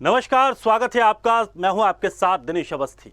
नमस्कार, स्वागत है आपका। मैं हूं आपके साथ दिनेश अवस्थी।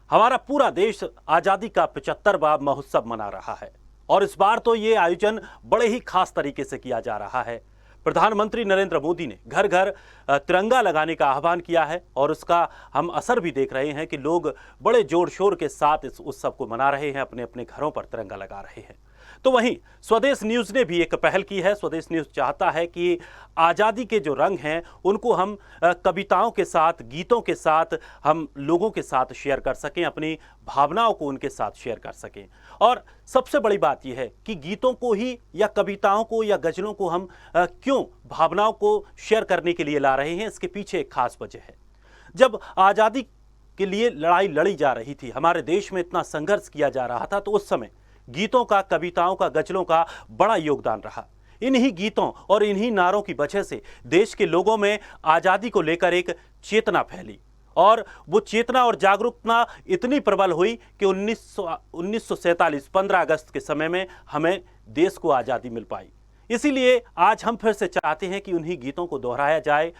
हमारा पूरा देश आजादी का 75वां महोत्सव मना रहा है और इस बार तो ये आयोजन बड़े ही खास तरीके से किया जा रहा है। प्रधानमंत्री नरेंद्र मोदी ने घर घर तिरंगा लगाने का आह्वान किया है और उसका हम असर भी देख रहे हैं कि लोग बड़े जोर शोर के साथ इस उत्सव को मना रहे हैं, अपने अपने घरों पर तिरंगा लगा रहे हैं। तो वहीं स्वदेश न्यूज ने भी एक पहल की है। स्वदेश न्यूज चाहता है कि आज़ादी के जो रंग हैं उनको हम कविताओं के साथ, गीतों के साथ हम लोगों के साथ शेयर कर सकें, अपनी भावनाओं को उनके साथ शेयर कर सकें। और सबसे बड़ी बात यह है कि गीतों को ही या कविताओं को या गजलों को हम क्यों भावनाओं को शेयर करने के लिए ला रहे हैं, इसके पीछे एक खास वजह है। जब आज़ादी के लिए लड़ाई लड़ी जा रही थी, हमारे देश में इतना संघर्ष किया जा रहा था, तो उस समय गीतों का, कविताओं का, गजलों का बड़ा योगदान रहा। इन्हीं गीतों और इन्हीं नारों की वजह से देश के लोगों में आज़ादी को लेकर एक चेतना फैली और वो चेतना और जागरूकता इतनी प्रबल हुई कि 1947 15 अगस्त के समय में हमें देश को आज़ादी मिल पाई। इसीलिए आज हम फिर से चाहते हैं कि उन्हीं गीतों को दोहराया जाए,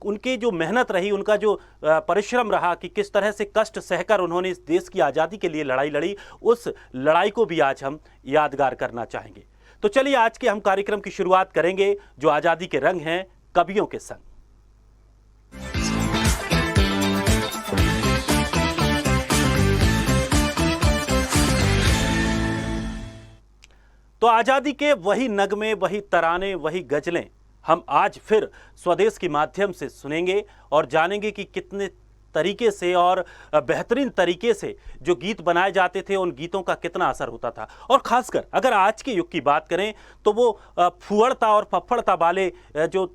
उनकी जो मेहनत रही, उनका जो परिश्रम रहा कि किस तरह से कष्ट सहकर उन्होंने इस देश की आज़ादी के लिए लड़ाई लड़ी, उस लड़ाई को भी आज हम यादगार करना चाहेंगे। तो चलिए आज के हम कार्यक्रम की शुरुआत करेंगे जो आज़ादी के रंग हैं, कवियों के संग। तो आज़ादी के वही नगमे, वही तराने, वही गजलें हम आज फिर स्वदेश के माध्यम से सुनेंगे और जानेंगे कि कितने तरीके से और बेहतरीन तरीके से जो गीत बनाए जाते थे, उन गीतों का कितना असर होता था। और खासकर अगर आज के युग की बात करें तो वो फुहड़ता और फफड़ता वाले जो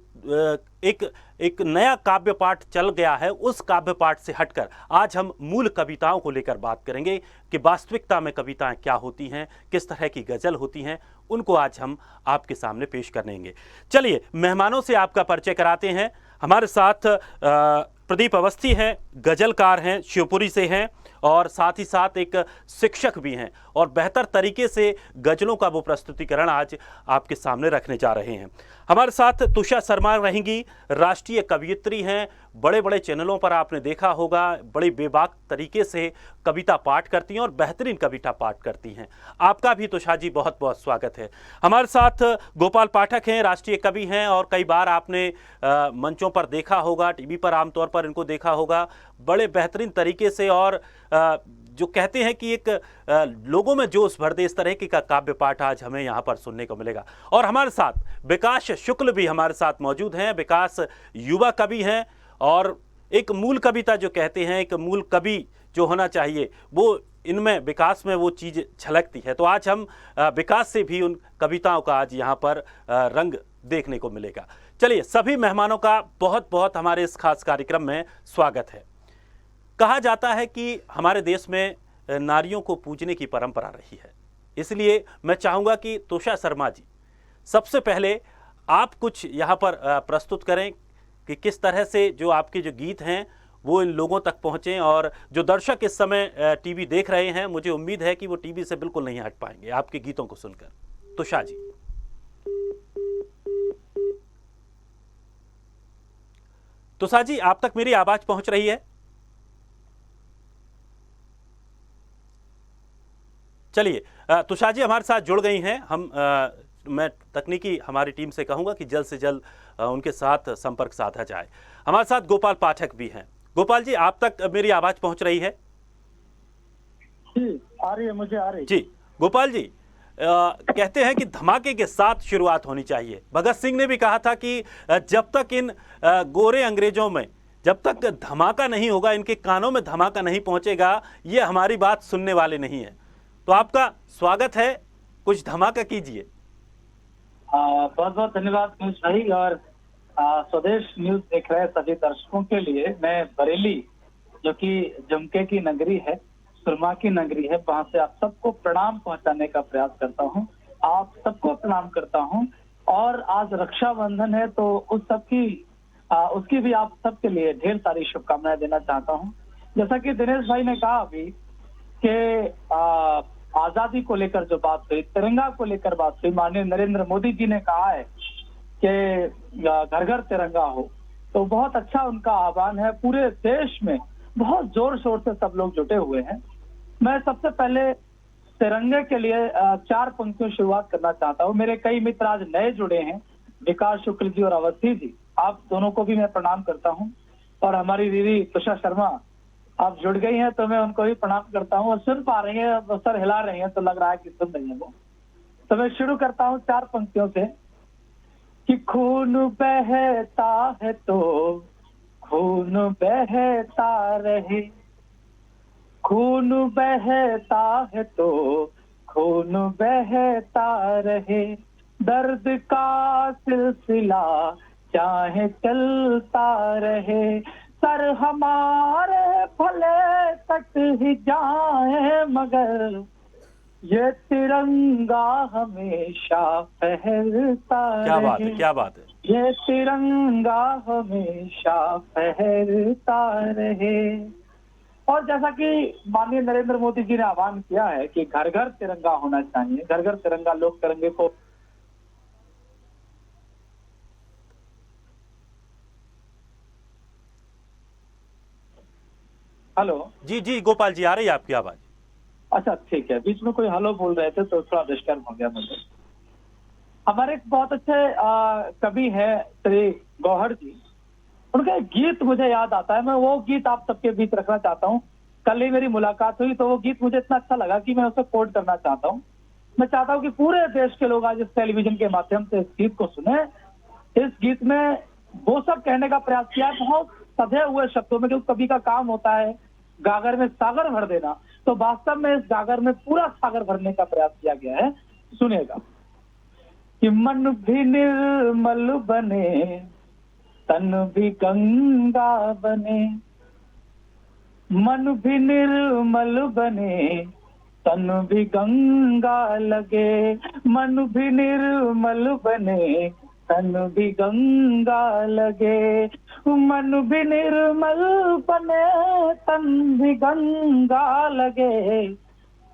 एक नया काव्य पाठ चल गया है, उस काव्य पाठ से हटकर आज हम मूल कविताओं को लेकर बात करेंगे कि वास्तविकता में कविताएं क्या होती हैं, किस तरह की गजल होती हैं, उनको आज हम आपके सामने पेश करेंगे। चलिए मेहमानों से आपका परिचय कराते हैं। हमारे साथ प्रदीप अवस्थी हैं, गजलकार हैं, शिवपुरी से हैं और साथ ही साथ एक शिक्षक भी हैं और बेहतर तरीके से गजलों का वो प्रस्तुतिकरण आज आपके सामने रखने जा रहे हैं। हमारे साथ तुषा शर्मा रहेंगी, राष्ट्रीय कवयित्री हैं, बड़े बड़े चैनलों पर आपने देखा होगा, बड़े बेबाक तरीके से कविता पाठ करती हैं और बेहतरीन कविता पाठ करती हैं। आपका भी तुषा जी बहुत बहुत स्वागत है। हमारे साथ गोपाल पाठक हैं, राष्ट्रीय कवि हैं और कई बार आपने मंचों पर देखा होगा, टीवी पर आमतौर पर इनको देखा होगा, बड़े बेहतरीन तरीके से और जो कहते हैं कि एक लोगों में जोश भर दे, इस तरह की का काव्य पाठ आज हमें यहाँ पर सुनने को मिलेगा। और हमारे साथ विकास शुक्ल भी हमारे साथ मौजूद हैं। विकास युवा कवि हैं और एक मूल कविता जो कहते हैं, एक मूल कवि जो होना चाहिए, वो इनमें विकास में वो चीज़ झलकती है। तो आज हम विकास से भी उन कविताओं का आज यहाँ पर रंग देखने को मिलेगा। चलिए सभी मेहमानों का बहुत बहुत हमारे इस खास कार्यक्रम में स्वागत है। कहा जाता है कि हमारे देश में नारियों को पूजने की परंपरा रही है, इसलिए मैं चाहूँगा कि तुषा शर्मा जी सबसे पहले आप कुछ यहाँ पर प्रस्तुत करें कि किस तरह से जो आपके जो गीत हैं वो इन लोगों तक पहुँचें और जो दर्शक इस समय टीवी देख रहे हैं, मुझे उम्मीद है कि वो टीवी से बिल्कुल नहीं हट पाएंगे आपके गीतों को सुनकर। तुषा जी। तुषा जी, आप तक मेरी आवाज पहुंच रही है? चलिए तुषा जी हमारे साथ जुड़ गई हैं। मैं तकनीकी हमारी टीम से कहूंगा कि जल्द से जल्द उनके साथ संपर्क साधा जाए। हमारे साथ गोपाल पाठक भी हैं। गोपाल जी, आप तक मेरी आवाज पहुंच रही है? जी, आ रही है, मुझे आ रही। जी गोपाल जी, कहते हैं कि धमाके के साथ शुरुआत होनी चाहिए। भगत सिंह ने भी कहा था कि जब तक इन गोरे अंग्रेजों में जब तक धमाका नहीं होगा, इनके कानों में धमाका नहीं पहुंचेगा, ये हमारी बात सुनने वाले नहीं है। तो आपका स्वागत है, कुछ धमाका कीजिए। बहुत बहुत धन्यवाद न्यूज भाई और स्वदेश न्यूज देख रहे सभी दर्शकों के लिए मैं बरेली, जो कि झुमके की नगरी है, सुरमा की नगरी है, वहां से आप सबको प्रणाम पहुंचाने का प्रयास करता हूं। आप सबको प्रणाम करता हूं और आज रक्षाबंधन है तो उसकी भी आप सबके लिए ढेर सारी शुभकामनाएं देना चाहता हूं। जैसा कि दिनेश भाई ने कहा अभी कि आजादी को लेकर जो बात हुई, तिरंगा को लेकर बात हुई, माननीय नरेंद्र मोदी जी ने कहा है कि घर घर तिरंगा हो। तो बहुत अच्छा उनका आह्वान है। पूरे देश में बहुत जोर शोर से सब लोग जुटे हुए हैं। मैं सबसे पहले तिरंगे के लिए 4 पंक्तियों शुरुआत करना चाहता हूँ। मेरे कई मित्र आज नए जुड़े हैं, विकास शुक्ल जी और अवस्थी जी, आप दोनों को भी मैं प्रणाम करता हूँ। और हमारी दीदी तुषा शर्मा आप जुड़ गई हैं, तो मैं उनको भी प्रणाम करता हूँ। और सुन पा रही हैं, सर हिला रही हैं, तो लग रहा है कि सुन रही हैं वो। तो मैं शुरू करता हूँ 4 पंक्तियों से कि खून बहता है तो खून बहता रहे, खून बहता है तो खून बहता रहे, दर्द का सिलसिला चाहे चलता रहे, सर हमारे भले कट ही जाए मगर ये तिरंगा हमेशा फहरता क्या बात है, रहे, क्या बात है। ये तिरंगा हमेशा फहरता रहे। और जैसा कि माननीय नरेंद्र मोदी जी ने आह्वान किया है कि घर घर तिरंगा होना चाहिए, घर घर तिरंगा, लोग तिरंगे को हेलो। जी जी गोपाल जी, आ रही है आपकी आवाज। अच्छा ठीक है, बीच में कोई हेलो बोल रहे थे तो थोड़ा डिस्टर्ब हो गया मुझे। हमारे एक बहुत अच्छे कवि हैं श्री गौहर जी, उनका एक गीत मुझे याद आता है, मैं वो गीत आप सबके बीच रखना चाहता हूँ। कल ही मेरी मुलाकात हुई तो वो गीत मुझे इतना अच्छा लगा कि मैं उसे कोट करना चाहता हूँ। मैं चाहता हूँ कि पूरे देश के लोग आज इस टेलीविजन के माध्यम से इस गीत को सुने। इस गीत में वो सब कहने का प्रयास किया है बहुत सधे हुए शब्दों में, क्योंकि कवि का काम होता है गागर में सागर भर देना, तो वास्तव में इस गागर में पूरा सागर भरने का प्रयास किया गया है। सुनेगा कि मन भी निर्मल बने, तन भी गंगा बने, मन भी निर्मल बने, तन भी गंगा लगे, मन भी निर्मल बने, तन भी गंगा लगे, मन भी निर्मल बने, तन भी गंगा लगे,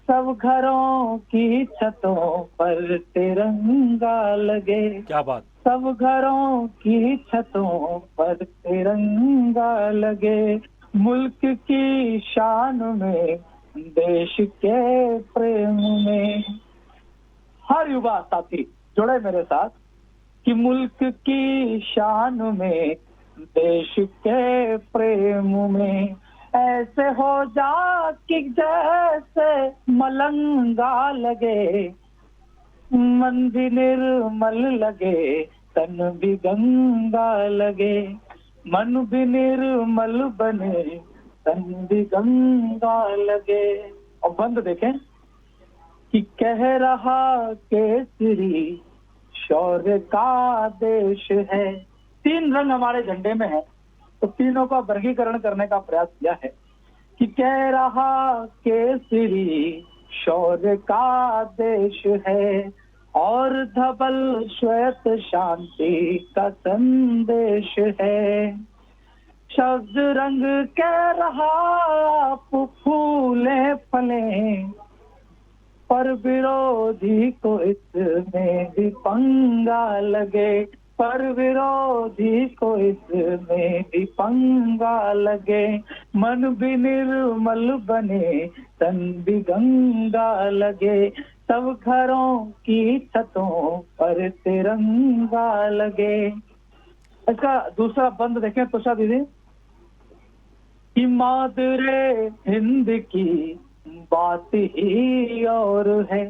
सब घरों की छतों पर तिरंगा लगे, क्या बात। सब घरों की छतों पर तिरंगा लगे, मुल्क की शान में, देश के प्रेम में। हर युवा साथी जुड़े मेरे साथ कि मुल्क की शान में, देश के प्रेम में, ऐसे हो जा कि जैसे मलंगा लगे, मन भी निर्मल लगे, तन भी गंगा लगे, मन भी निर्मल बने, तन भी गंगा लगे। और बंद देखें कि कह रहा केसरी शौर्य का देश है। 3 रंग हमारे झंडे में है, तो तीनों का वर्गीकरण करने का प्रयास किया है कि कह रहा केसरी शौर्य का देश है और धवल श्वेत शांति का संदेश है। शब्द रंग कह रहा आप फूले फले, पर विरोधी को इसमें भी पंगा लगे, पर विरोधी को इसमें भी पंगा लगे, मन भी निर्मल बने, तन भी गंगा लगे, सब घरों की छतों पर तिरंगा लगे। इसका दूसरा बंद देखें तुषा दीदी कि मादरे हिंद की बात ही और है,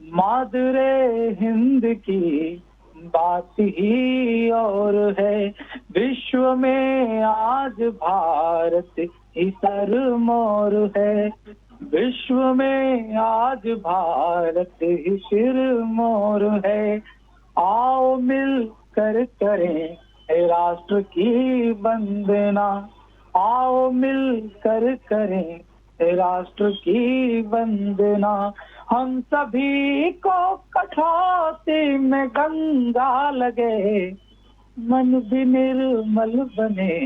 मादरे हिंद की बात ही और है, विश्व में आज भारत ही सरमौर है, विश्व में आज भारत ही सिरमौर है, आओ मिल कर करें राष्ट्र की वंदना, आओ मिल कर करें राष्ट्र की वंदना, हम सभी को कठौती में गंगा लगे, मन भी निर्मल बने,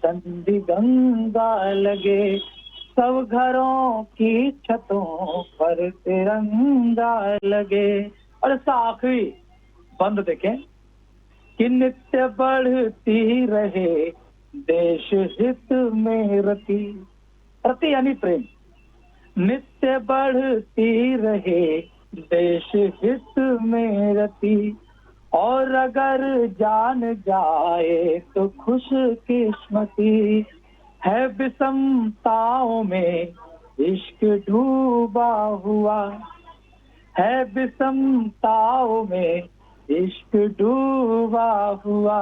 तन भी गंगा लगे, सब घरों की छतों पर तिरंगा लगे। और इसका आखिरी बंद देखें कि नित्य बढ़ती रहे देश हित में रति। रति यानी प्रेम। नित्य बढ़ती रहे देश हित में रति, और अगर जान जाए तो खुश किस्मती है। विषमताओं में इश्क डूबा हुआ है, विषमताओं में इश्क डूबा हुआ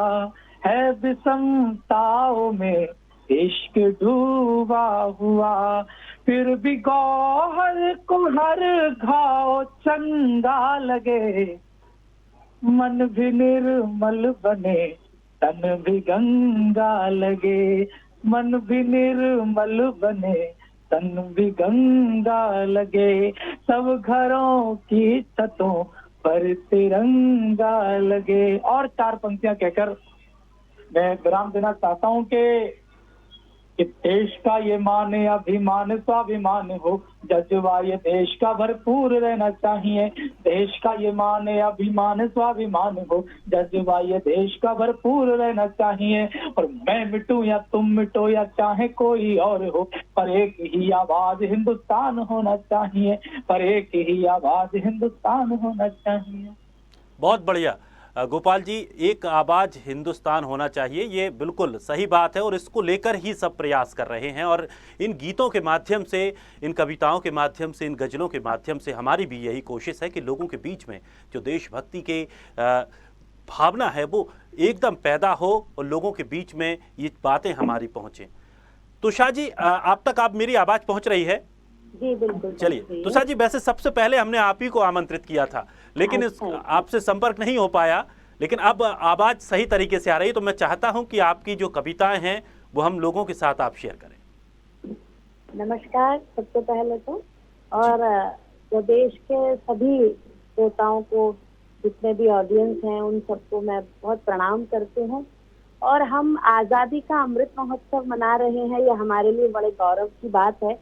है, विषमताओं में इश्क डूबा हुआ। फिर भी गौहर को हर घाव चंगा लगे, मन भी निर्मल बने तन भी गंगा लगे। मन भी निर्मल बने तन भी गंगा लगे, सब घरों की छतों पर तिरंगा लगे। और 4 पंक्तियां कहकर मैं विराम देना चाहता हूं कि देश का ये मान अभिमान स्वाभिमान हो, जज्बा ये देश का भरपूर रहना चाहिए। देश का ये मान अभिमान स्वाभिमान हो, जज्बा ये देश का भरपूर रहना चाहिए। और मैं मिटूं या तुम मिटो या चाहे कोई और हो, पर एक ही आवाज हिंदुस्तान होना चाहिए, पर एक ही आवाज हिंदुस्तान होना चाहिए। बहुत बढ़िया गोपाल जी, एक आवाज हिंदुस्तान होना चाहिए, ये बिल्कुल सही बात है और इसको लेकर ही सब प्रयास कर रहे हैं। और इन गीतों के माध्यम से, इन कविताओं के माध्यम से, इन गज़लों के माध्यम से हमारी भी यही कोशिश है कि लोगों के बीच में जो देशभक्ति के भावना है वो एकदम पैदा हो और लोगों के बीच में ये बातें हमारी पहुँचें। तुषार जी, आप तक मेरी आवाज़ पहुँच रही है? जी बिल्कुल। चलिए तुषार जी, वैसे सबसे पहले हमने आप ही को आमंत्रित किया था, लेकिन आपसे संपर्क नहीं हो पाया, लेकिन अब आवाज सही तरीके से आ रही है, तो मैं चाहता हूं कि आपकी जो कविताएं हैं वो हम लोगों के साथ आप शेयर करें। नमस्कार सबसे पहले तो, और प्रदेश के सभी श्रोताओं को, जितने भी ऑडियंस हैं उन सबको मैं बहुत प्रणाम करती हूँ। और हम आज़ादी का अमृत महोत्सव मना रहे हैं, ये हमारे लिए बड़े गौरव की बात है,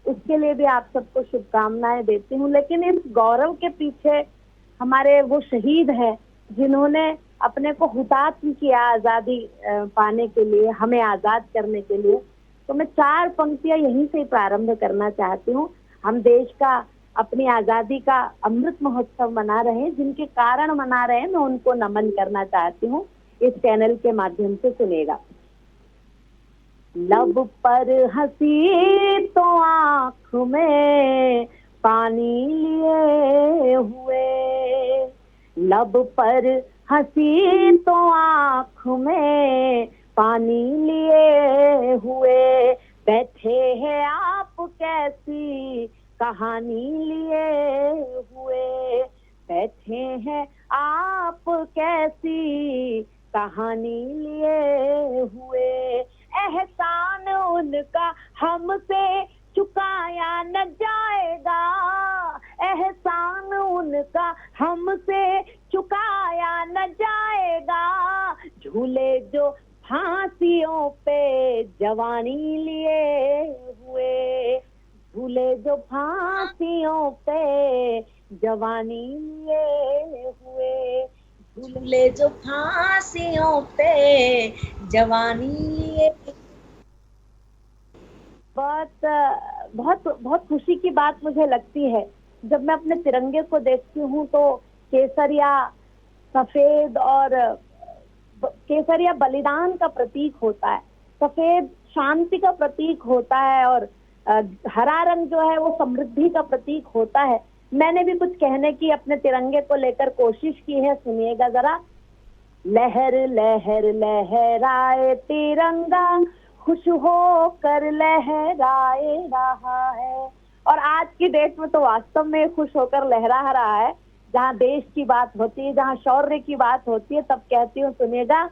उसके लिए भी आप सबको शुभकामनाएं देती हूँ। लेकिन इस गौरव के पीछे हमारे वो शहीद हैं जिन्होंने अपने को हुतात्म किया आज़ादी पाने के लिए, हमें आज़ाद करने के लिए। तो मैं 4 पंक्तियां यहीं से प्रारंभ करना चाहती हूँ। हम देश का, अपनी आज़ादी का अमृत महोत्सव मना रहे हैं, जिनके कारण मना रहे हैं मैं उनको नमन करना चाहती हूँ, इस चैनल के माध्यम से सुनेगा। लब पर हंसी तो आँख में पानी लिए हुए, लब पर हंसी तो आँख में पानी लिए हुए, बैठे हैं आप कैसी कहानी लिए हुए, बैठे हैं आप कैसी कहानी लिए हुए। एहसान उनका हमसे चुकाया न जाएगा, एहसान उनका हमसे चुकाया न जाएगा, झूले जो फांसियों पे जवानी लिए हुए, झूले जो फांसियों पे जवानी लिए हुए, झूले जो फांसियों पे जवानी लिए। बहुत खुशी की बात मुझे लगती है जब मैं अपने तिरंगे को देखती हूँ तो केसरिया सफेद, और केसरिया बलिदान का प्रतीक होता है, सफेद शांति का प्रतीक होता है, और हरा रंग जो है वो समृद्धि का प्रतीक होता है। मैंने भी कुछ कहने की अपने तिरंगे को लेकर कोशिश की है, सुनिएगा जरा। लहर लहर लहराए तिरंगा, खुश होकर लहराए रहा है। और आज की डेट में तो वास्तव में खुश होकर लहरा रहा है। जहाँ देश की बात होती है, जहाँ शौर्य की बात होती है, तब कहती हूँ सुनिएगा।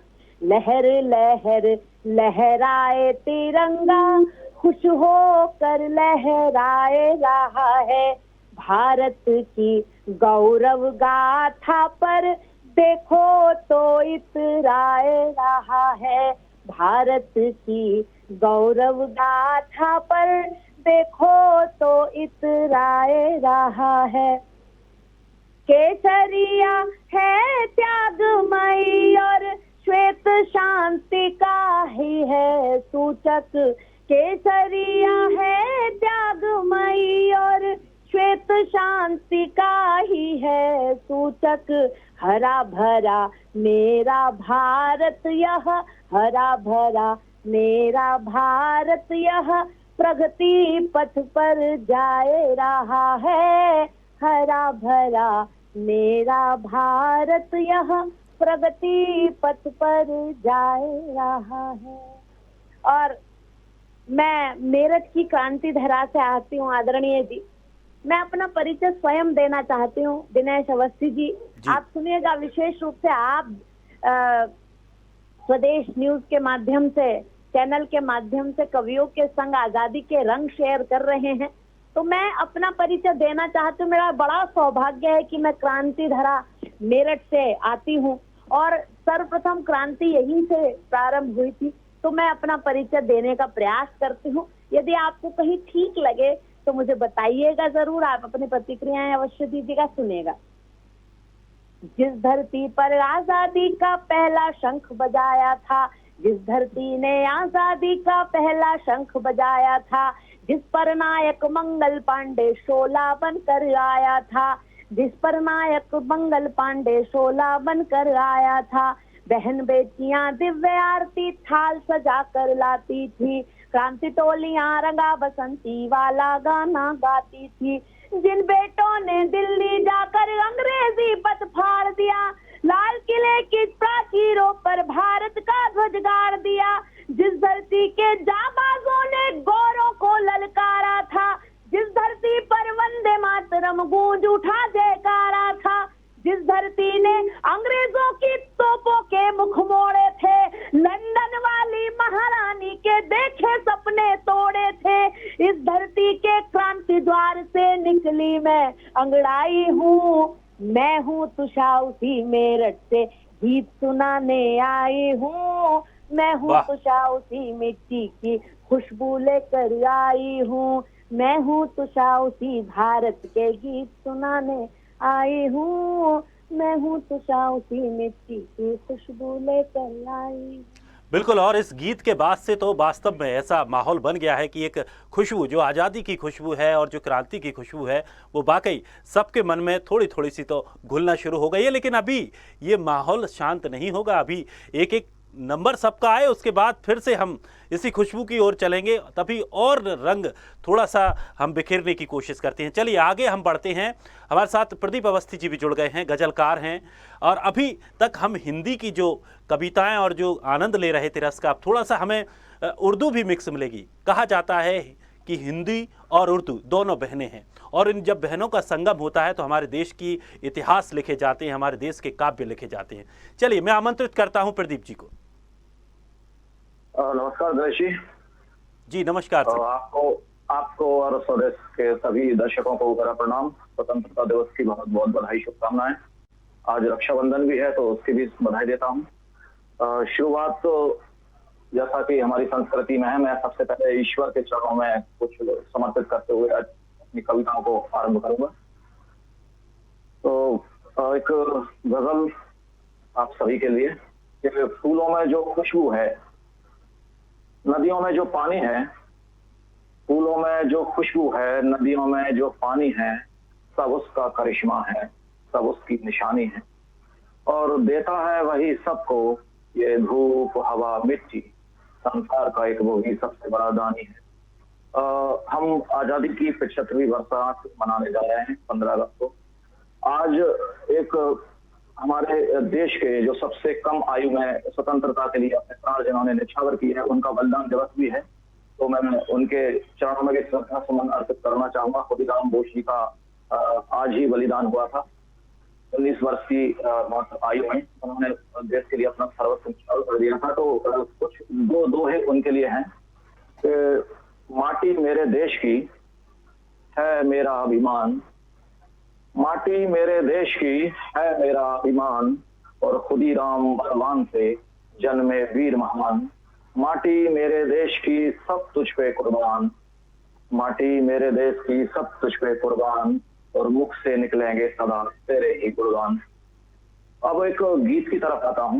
लहर लहर लहराए तिरंगा, खुश होकर लहराए रहा है। भारत की गौरव गाथा पर देखो तो इतराए रहा है, भारत की गौरव गाथा पर देखो तो इतराए रहा है। केसरिया है त्यागमयी और श्वेत शांति का ही है सूचक। केसरिया है त्यागमयी और श्वेत शांति का ही है सूचक। हरा भरा मेरा भारत यह, हरा भरा मेरा भारत यह प्रगति पथ पर जाए रहा है। हरा भरा मेरा भारत यह प्रगति पथ पर जाए रहा है। और मैं मेरठ की क्रांति धरा से आती हूँ आदरणीय जी। मैं अपना परिचय स्वयं देना चाहती हूँ। दिनेश अवस्थी जी, आप सुनिएगा। विशेष रूप से आप स्वदेश न्यूज के माध्यम से, चैनल के माध्यम से कवियों के संग आजादी के रंग शेयर कर रहे हैं, तो मैं अपना परिचय देना चाहती हूँ। मेरा बड़ा सौभाग्य है कि मैं क्रांति धरा मेरठ से आती हूँ और सर्वप्रथम क्रांति यहीं से प्रारंभ हुई थी, तो मैं अपना परिचय देने का प्रयास करती हूँ। यदि आपको कहीं ठीक लगे तो मुझे बताइएगा जरूर। आप अपनी प्रतिक्रियाएं अवश्य दीजिएगा। सुनेगा। जिस धरती पर आजादी का पहला शंख बजाया था, जिस धरती ने आजादी का पहला शंख बजाया था, जिस पर नायक मंगल पांडे शोला बनकर आया था, जिस पर नायक मंगल पांडे शोला बनकर आया था, बहन बेटियां दिव्य आरती थाल सजा कर लाती थी, क्रांति टोलियां रंगा बसंती वाला गाना गाती थी। जिन बेटों ने दिल्ली जाकर अंग्रेजी पद फाड़ दिया, लाल किले की प्राचीरों पर भारत का ध्वज गाड़ दिया, जिस धरती के जाबाजों ने गोरों को ललकारा था, जिस धरती पर वंदे मातरम गूंज उठा जयकारा था, जिस धरती ने अंग्रेजों की तोपों के मुख मोड़े थे, लंदन वाली महारानी के देखे सपने तोड़े थे, इस धरती के क्रांति द्वार से निकली मैं अंगड़ाई हूँ। मैं हूँ तुषा उसी मेरठ से गीत सुनाने आई हूँ। मैं हूँ तुषा उसी मिट्टी की खुशबू लेकर आई हूँ। मैं हूँ तुषा उसी भारत के गीत सुनाने आई हूँ। मैं हूँ तुषा उसी मिट्टी की खुशबू लेकर आई। बिल्कुल। और इस गीत के बाद से तो वास्तव में ऐसा माहौल बन गया है कि एक खुशबू, जो आज़ादी की खुशबू है और जो क्रांति की खुशबू है, वो वाकई सबके मन में थोड़ी थोड़ी सी तो घुलना शुरू हो गई है। लेकिन अभी ये माहौल शांत नहीं होगा। अभी एक एक नंबर सबका आए, उसके बाद फिर से हम इसी खुशबू की ओर चलेंगे, तभी और रंग थोड़ा सा हम बिखेरने की कोशिश करते हैं। चलिए आगे हम बढ़ते हैं। हमारे साथ प्रदीप अवस्थी जी भी जुड़ गए हैं, गजलकार हैं, और अभी तक हम हिंदी की जो कविताएं और जो आनंद ले रहे थे रस का, अब थोड़ा सा हमें उर्दू भी मिक्स मिलेगी। कहा जाता है कि हिंदी और उर्दू दोनों बहनें हैं, और इन जब बहनों का संगम होता है तो हमारे देश की इतिहास लिखे जाते हैं, हमारे देश के काव्य लिखे जाते हैं। चलिए मैं आमंत्रित करता हूं प्रदीप जी को। नमस्कार दिनेश जी। नमस्कार सर। आपको और स्वदेश के सभी दर्शकों को मेरा प्रणाम। स्वतंत्रता दिवस की बहुत बहुत बधाई, शुभकामनाएं। आज रक्षाबंधन भी है तो उसकी भी बधाई देता हूं। शुरुआत तो जैसा कि हमारी संस्कृति में है, मैं सबसे पहले ईश्वर के चरणों में कुछ समर्पित करते हुए अपनी कविताओं को आरंभ करूंगा। तो एक गजल आप सभी के लिए कि फूलों में जो खुशबू है, नदियों में जो पानी है, फूलों में जो खुशबू है, नदियों में जो पानी है, सब उसका करिश्मा है, सब उसकी निशानी है, और देता है वही सबको, ये धूप हवा मिट्टी, संसार का एक वो ही सबसे बड़ा दानी है। हम आजादी की 75वीं वर्षगांठ मनाने जा रहे हैं 15 अगस्त को। आज एक हमारे देश के जो सबसे कम आयु में स्वतंत्रता के लिए अपने प्राण जिन्होंने न्यौछावर की है, उनका बलिदान दिवस भी है, तो मैं उनके चरणों में श्रद्धा सुमन अर्पित करना चाहूंगा। खुदीराम बोस जी का आज ही बलिदान हुआ था। 19 वर्ष की आयु में उन्होंने देश के लिए अपना सर्वस्व न्यौछावर कर दिया था। तो कुछ दो दोहे उनके लिए हैं कि माटी मेरे देश की है मेरा अभिमान, माटी मेरे देश की है मेरा अभिमान, और खुदीराम बलवान से जन्मे वीर महान। माटी मेरे देश की सब तुझ पे कुर्बान, माटी मेरे देश की सब तुझ पे कुर्बान, और मुख से निकलेंगे सदा तेरे ही गुणगान। अब एक गीत की तरफ आता हूं।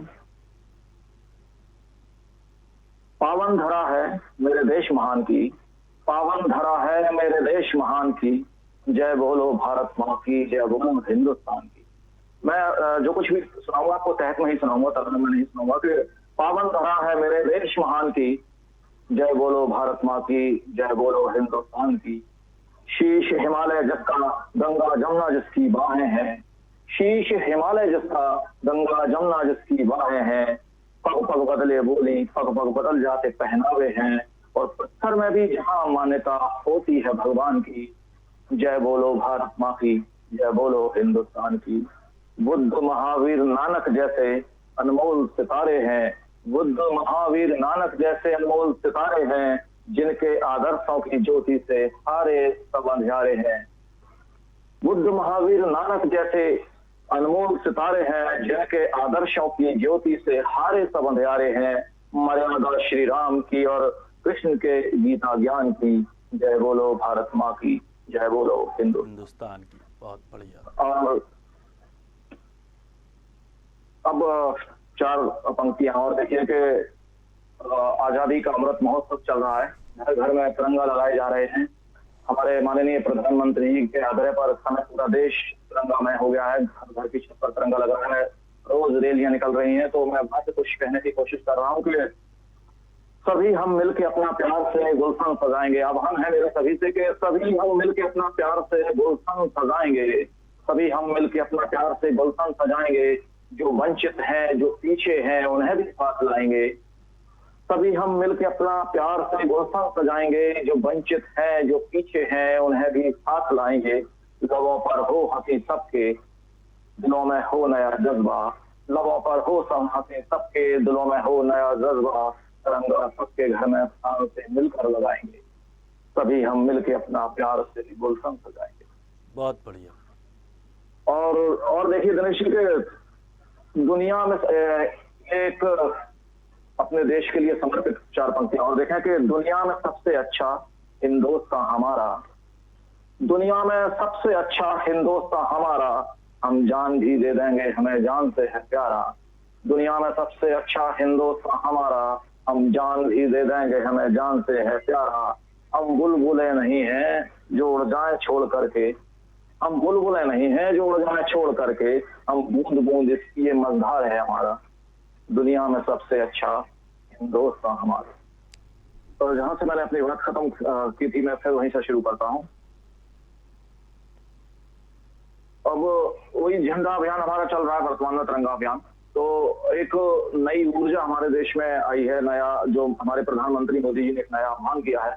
पावन धरा है मेरे देश महान की, पावन धरा है मेरे देश महान की, जय बोलो भारत माँ की, जय बोलो हिंदुस्तान की। मैं जो कुछ भी सुनाऊंगा आपको तहत में ही सुनाऊंगा, तरह में नहीं सुनाऊंगा कि पावन धरा है मेरे देश महान की, जय बोलो भारत माँ की, जय बोलो हिंदुस्तान की। शीश हिमालय जिसका गंगा जमुना जिसकी बाहें हैं, शीश हिमालय जिसका गंगा जमुना जिसकी बाहें हैं, पग पग बदले बोली पग पग बदल जाते पहनावे हैं, और पत्थर में भी जहां मान्यता होती है भगवान की, जय बोलो भारत माँ की, जय बोलो हिंदुस्तान की। बुद्ध महावीर नानक जैसे अनमोल सितारे हैं, बुद्ध महावीर नानक जैसे अनमोल सितारे हैं, जिनके आदर्शों की ज्योति से सारे सब अंधियारे हैं। बुद्ध महावीर नानक जैसे अनमोल सितारे हैं, जिनके आदर्शों की ज्योति से हारे सब अंधियारे हैं। मर्यादा श्री राम की और कृष्ण के गीता ज्ञान की, जय बोलो भारत माँ की, जय बोलो हिंदुस्तान की। बहुत बढ़िया। और अब 4 पंक्तियां और देखिए कि आजादी का अमृत महोत्सव चल रहा है, घर घर में तिरंगा लगाए जा रहे हैं। हमारे माननीय प्रधानमंत्री जी के आग्रह पर इस समय पूरा देश तिरंगामय हो गया है, घर घर की छत पर तिरंगा लगा है, रोज रैलियां निकल रही हैं। तो मैं आपसे कुछ कहने की कोशिश कर रहा हूँ कि सभी हम मिलकर अपना प्यार से गुलशन सजाएंगे। आह्वान है मेरे सभी से कि सभी हम मिलकर अपना प्यार से गुलशन सजाएंगे, सभी हम मिलकर अपना प्यार से गुलशन सजाएंगे। जो वंचित हैं, जो पीछे हैं, उन्हें भी साथ लाएंगे। सभी हम मिलकर अपना प्यार से गुलशन सजाएंगे, जो वंचित हैं, जो पीछे हैं, उन्हें भी साथ लाएंगे। लबों पर हो हंसी सबके, दिलों में हो नया जज्बा, लबों पर हो सब हंसी सबके, दिलों में हो नया जज्बा। तिरंगा सबके घर में शान से मिलकर लगाएंगे, सभी हम मिलकर अपना प्यार से गुलशन सजाएंगे। बहुत बढ़िया। और देखिए दिनेश जी के दुनिया में एक अपने देश के लिए समर्पित 4 पंक्तियां और देखें कि दुनिया में सबसे अच्छा हिंदुस्तान हमारा, दुनिया में सबसे अच्छा हिंदुस्तान हमारा, हम जान भी दे देंगे हमें जान से है प्यारा। दुनिया में सबसे अच्छा हिंदुस्तान हमारा, हम जान भी दे देंगे हमें जान से है प्यारा। हम बुलबुलें नहीं हैं जो उड़ जाए छोड़ करके, हम बुलबुलें नहीं हैं जो उड़ जाए छोड़ करके, हम बूंद बूंद इसकी ये मझधार है हमारा। दुनिया में सबसे अच्छा हिंदुस्तान हमारा। तो जहां से मैंने अपनी बात खत्म की थी, मैं फिर वहीं से शुरू करता हूं। अब वही झंडा अभियान हमारा चल रहा है वर्तमान में, तिरंगा अभियान। तो एक नई ऊर्जा हमारे देश में आई है, नया जो हमारे प्रधानमंत्री मोदी जी ने एक नया आह्वान किया है।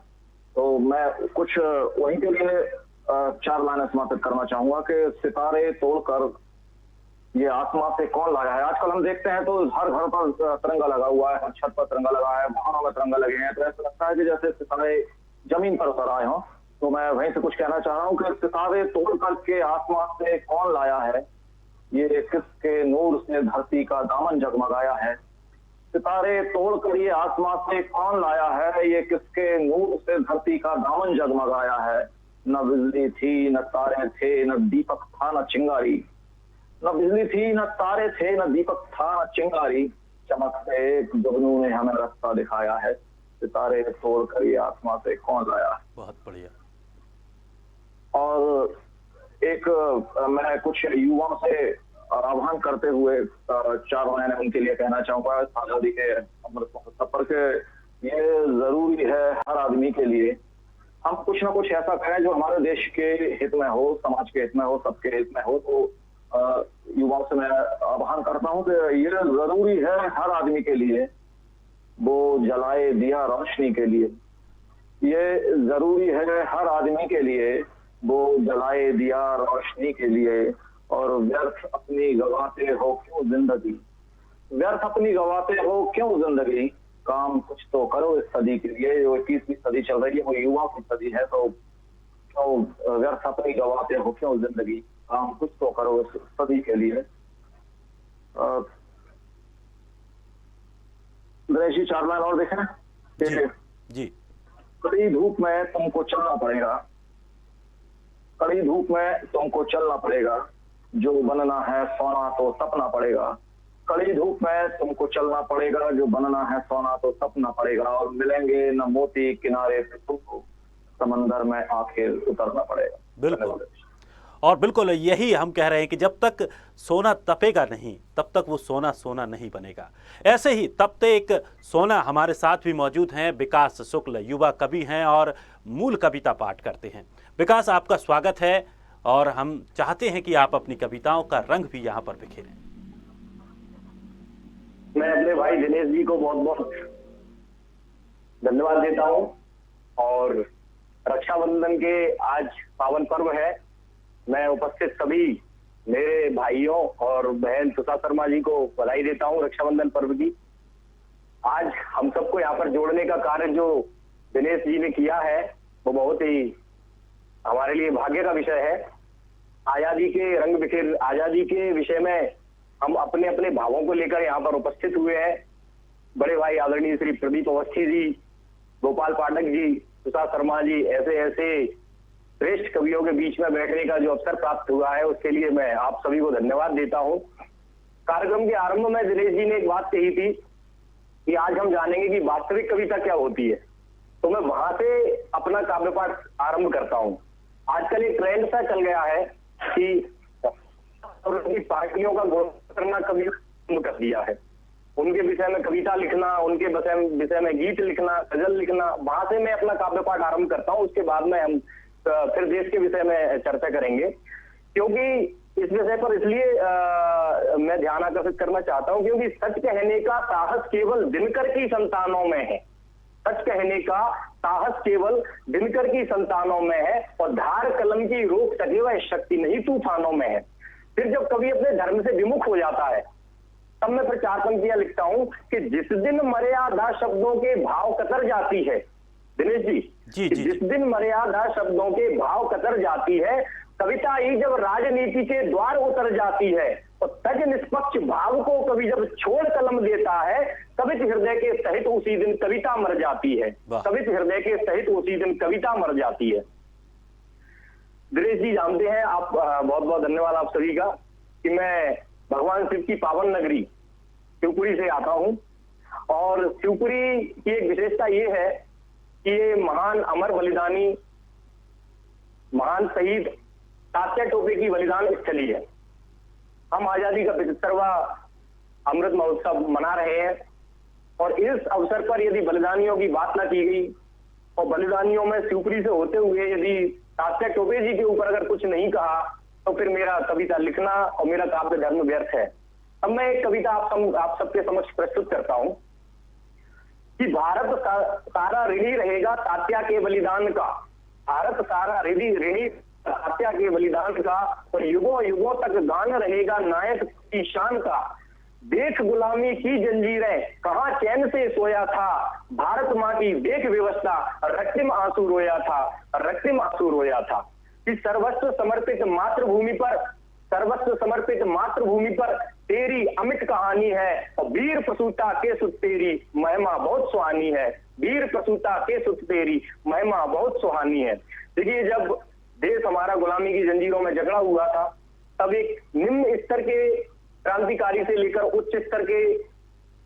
तो मैं कुछ वहीं के लिए 4 लाइनें समाप्त करना चाहूंगा कि सितारे तोड़कर ये आसमां से कौन लाया है। आजकल हम देखते हैं तो हर घर पर तिरंगा लगा हुआ है, हर छत पर तिरंगा लगा है, वाहनों में तिरंगा लगे हैं, तो ऐसा लगता है कि जैसे सितारे जमीन पर उतर आए हों। तो मैं वहीं से कुछ कहना चाह रहा हूँ कि सितारे तोड़ करके आसमां से कौन लाया है, ये किसके नूर से धरती का दामन जगमगाया है। सितारे तोड़कर ये आसमां से कौन लाया है, ये किसके नूर से धरती का दामन जगमगाया है। न बिजली थी न तारे थे न दीपक था न चिंगारी, न बिजली थी न तारे थे न दीपक था न चिंगारी, चमकते एक जुगनू ने हमें रास्ता दिखाया है। सितारे तोड़कर ये आसमां से कौन लाया है। बहुत बढ़िया। और एक मैं कुछ युवाओं से आह्वान करते हुए 4 लाइनें उनके लिए कहना चाहूंगा आजादी के अमृत महोत्सव पर कि ये जरूरी है हर आदमी के लिए हम कुछ ना कुछ ऐसा करें जो हमारे देश के हित में हो, समाज के हित में हो, सबके हित में हो। तो युवाओं से मैं आह्वान करता हूं कि ये जरूरी है हर आदमी के लिए, वो जलाए दिया रोशनी के लिए। ये जरूरी है हर आदमी के लिए, वो जलाए दिया रोशनी के लिए। और व्यर्थ अपनी गवाते हो क्यों जिंदगी, व्यर्थ अपनी गवाते हो क्यों जिंदगी, काम कुछ तो करो इस सदी के लिए। जो 21वीं सदी चल रही है वो युवा की सदी है, तो क्यों व्यर्थ अपनी गवाते हो क्यों जिंदगी, काम कुछ तो करो इस सदी के लिए। दिनेश जी 4 लाइन और देखें। जी। कड़ी धूप में तुमको चलना पड़ेगा, कड़ी धूप में तुमको चलना पड़ेगा, जो बनना है सोना तो सपना पड़ेगा। कड़ी धूप में तुमको चलना पड़ेगा, जो बनना है सोना तो सपना पड़ेगा। और मिलेंगे न मोती किनारे पे तुमको, समंदर में आखिर उतरना पड़ेगा। बिल्कुल, और बिल्कुल यही हम कह रहे हैं कि जब तक सोना तपेगा नहीं तब तक वो सोना सोना नहीं बनेगा। ऐसे ही तपते एक सोना हमारे साथ भी मौजूद हैं। विकास शुक्ल युवा कवि हैं और मूल कविता पाठ करते हैं। विकास, आपका स्वागत है और हम चाहते हैं कि आप अपनी कविताओं का रंग भी यहाँ पर बिखेरें। मैं अपने भाई दिनेश जी को बहुत बहुत धन्यवाद देता हूँ। और रक्षाबंधन के आज पावन पर्व है। मैं उपस्थित सभी मेरे भाइयों और बहन तुषार शर्मा जी को बधाई देता हूँ रक्षाबंधन पर्व की। आज हम सबको यहाँ पर जोड़ने का कार्य जो दिनेश जी ने किया है वो बहुत ही हमारे लिए भाग्य का विषय है। आजादी के रंग बिखेर आजादी के विषय में हम अपने अपने भावों को लेकर यहाँ पर उपस्थित हुए हैं। बड़े भाई आदरणीय श्री प्रदीप अवस्थी जी, गोपाल पाठक जी, तुषार शर्मा जी, ऐसे ऐसे श्रेष्ठ कवियों के बीच में बैठने का जो अवसर प्राप्त हुआ है उसके लिए मैं आप सभी को धन्यवाद देता हूँ। कार्यक्रम के आरंभ में दिनेश जी ने एक बात कही थी कि आज हम जानेंगे कि वास्तविक कविता क्या होती है, तो मैं वहां से अपना काव्य पाठ आरंभ करता हूँ। आजकल एक ट्रेंड सा चल गया है कि पार्टियों का गुण करना कवि कर दिया है, उनके विषय में कविता लिखना, उनके विषय में गीत लिखना, गजल लिखना। वहां से मैं अपना काव्य पाठ आरंभ करता हूँ। उसके बाद में हम फिर देश के विषय में चर्चा करेंगे, क्योंकि इस विषय पर इसलिए मैं ध्यान आकर्षित करना चाहता हूं क्योंकि सच कहने का साहस केवल दिनकर की संतानों में है। सच कहने का साहस केवल दिनकर की संतानों में है और धार कलम की रोक सके वह शक्ति नहीं तूफानों में है। फिर जब कवि अपने धर्म से विमुख हो जाता है तब मैं फिर 4 पंक्तियां लिखता हूं कि जिस दिन मर्यादा शब्दों के भाव कतर जाती है, दिनेश जी, जिस दिन मर्यादा शब्दों के भाव कतर जाती है, कविता ही जब राजनीति के द्वार उतर जाती है और तज निष्पक्ष भाव को कवि जब छोड़ कलम देता है, कवित हृदय के सहित उसी दिन कविता मर जाती है। कवित हृदय के सहित उसी दिन कविता मर जाती है। दिनेश जी जानते हैं, आप बहुत बहुत धन्यवाद आप सभी का कि मैं भगवान शिव की पावन नगरी शिवपुरी से आता हूं। और शिवपुरी की एक विशेषता ये है कि ये महान अमर बलिदानी, महान शहीद तात्या टोपे की बलिदान स्थली है। हम आजादी का 75वां अमृत महोत्सव मना रहे हैं और इस अवसर पर यदि बलिदानियों की बात ना की गई और बलिदानियों में शिवपुरी से होते हुए यदि तात्या टोपे जी के ऊपर अगर कुछ नहीं कहा तो फिर मेरा कविता लिखना और मेरा काव्य धर्म व्यर्थ है। अब मैं एक कविता आप सबके समक्ष प्रस्तुत करता हूं कि भारत सारा ऋणी रहेगा तात्या के बलिदान का। भारत सारा ऋणी तात्या के बलिदान का और युगों युगों तक गान रहेगा नायक की शान का। देख गुलामी की जंजीरें कहां चैन से सोया था, भारत माँ की देख व्यवस्था रक्तिम आंसू रोया था, रक्तिम आंसू रोया था। इस सर्वस्व समर्पित मातृभूमि पर तेरी अमिट कहानी है और वीर प्रसूता के सुत तेरी महिमा बहुत सुहानी है। वीर प्रसूता के सुत तेरी महिमा बहुत सुहानी है। देखिए, जब देश हमारा गुलामी की जंजीरों में जकड़ा हुआ था तब एक निम्न स्तर के क्रांतिकारी से लेकर उच्च स्तर के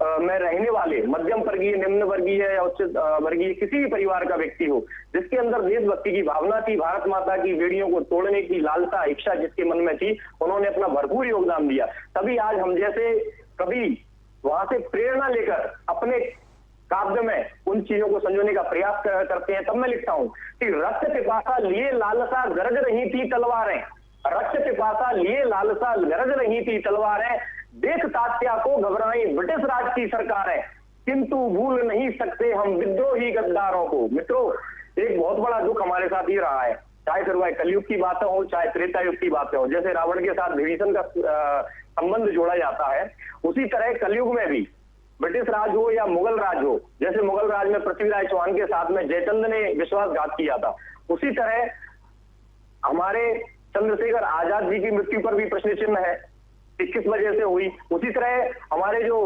में रहने वाले मध्यम वर्गीय, निम्न वर्गीय या उच्च वर्गीय किसी भी परिवार का व्यक्ति हो जिसके अंदर देशभक्ति की भावना थी, भारत माता की बेड़ियों को तोड़ने की लालसा इच्छा जिसके मन में थी, उन्होंने अपना भरपूर योगदान दिया। तभी आज हम जैसे कभी वहां से प्रेरणा लेकर अपने काव्य में उन चीजों को संजोने का प्रयास करते हैं। तब मैं लिखता हूं कि रक्त पिपासा लिए लालसा गरज रही थी तलवारें, रक्त पिपासा लिए लालसा गरज रही थी तलवारें। देख तात्या को घबराई ब्रिटिश राज की सरकारें, किंतु भूल नहीं सकते हम विद्रोही गद्दारों को। मित्रों, एक बहुत बड़ा दुख हमारे साथ ही रहा है, चाहे फिर वह कलयुग की बातें हो चाहे त्रेता युग की बातें हो। जैसे रावण के साथ विभीषण का संबंध जोड़ा जाता है, उसी तरह कलयुग में भी ब्रिटिश राज हो या मुगल राज हो, जैसे मुगल राज में पृथ्वीराज चौहान के साथ में जयचंद ने विश्वासघात किया था, उसी तरह हमारे चंद्रशेखर आजाद जी की मृत्यु पर भी प्रश्न चिन्ह है कि किस वजह से हुई। उसी तरह हमारे जो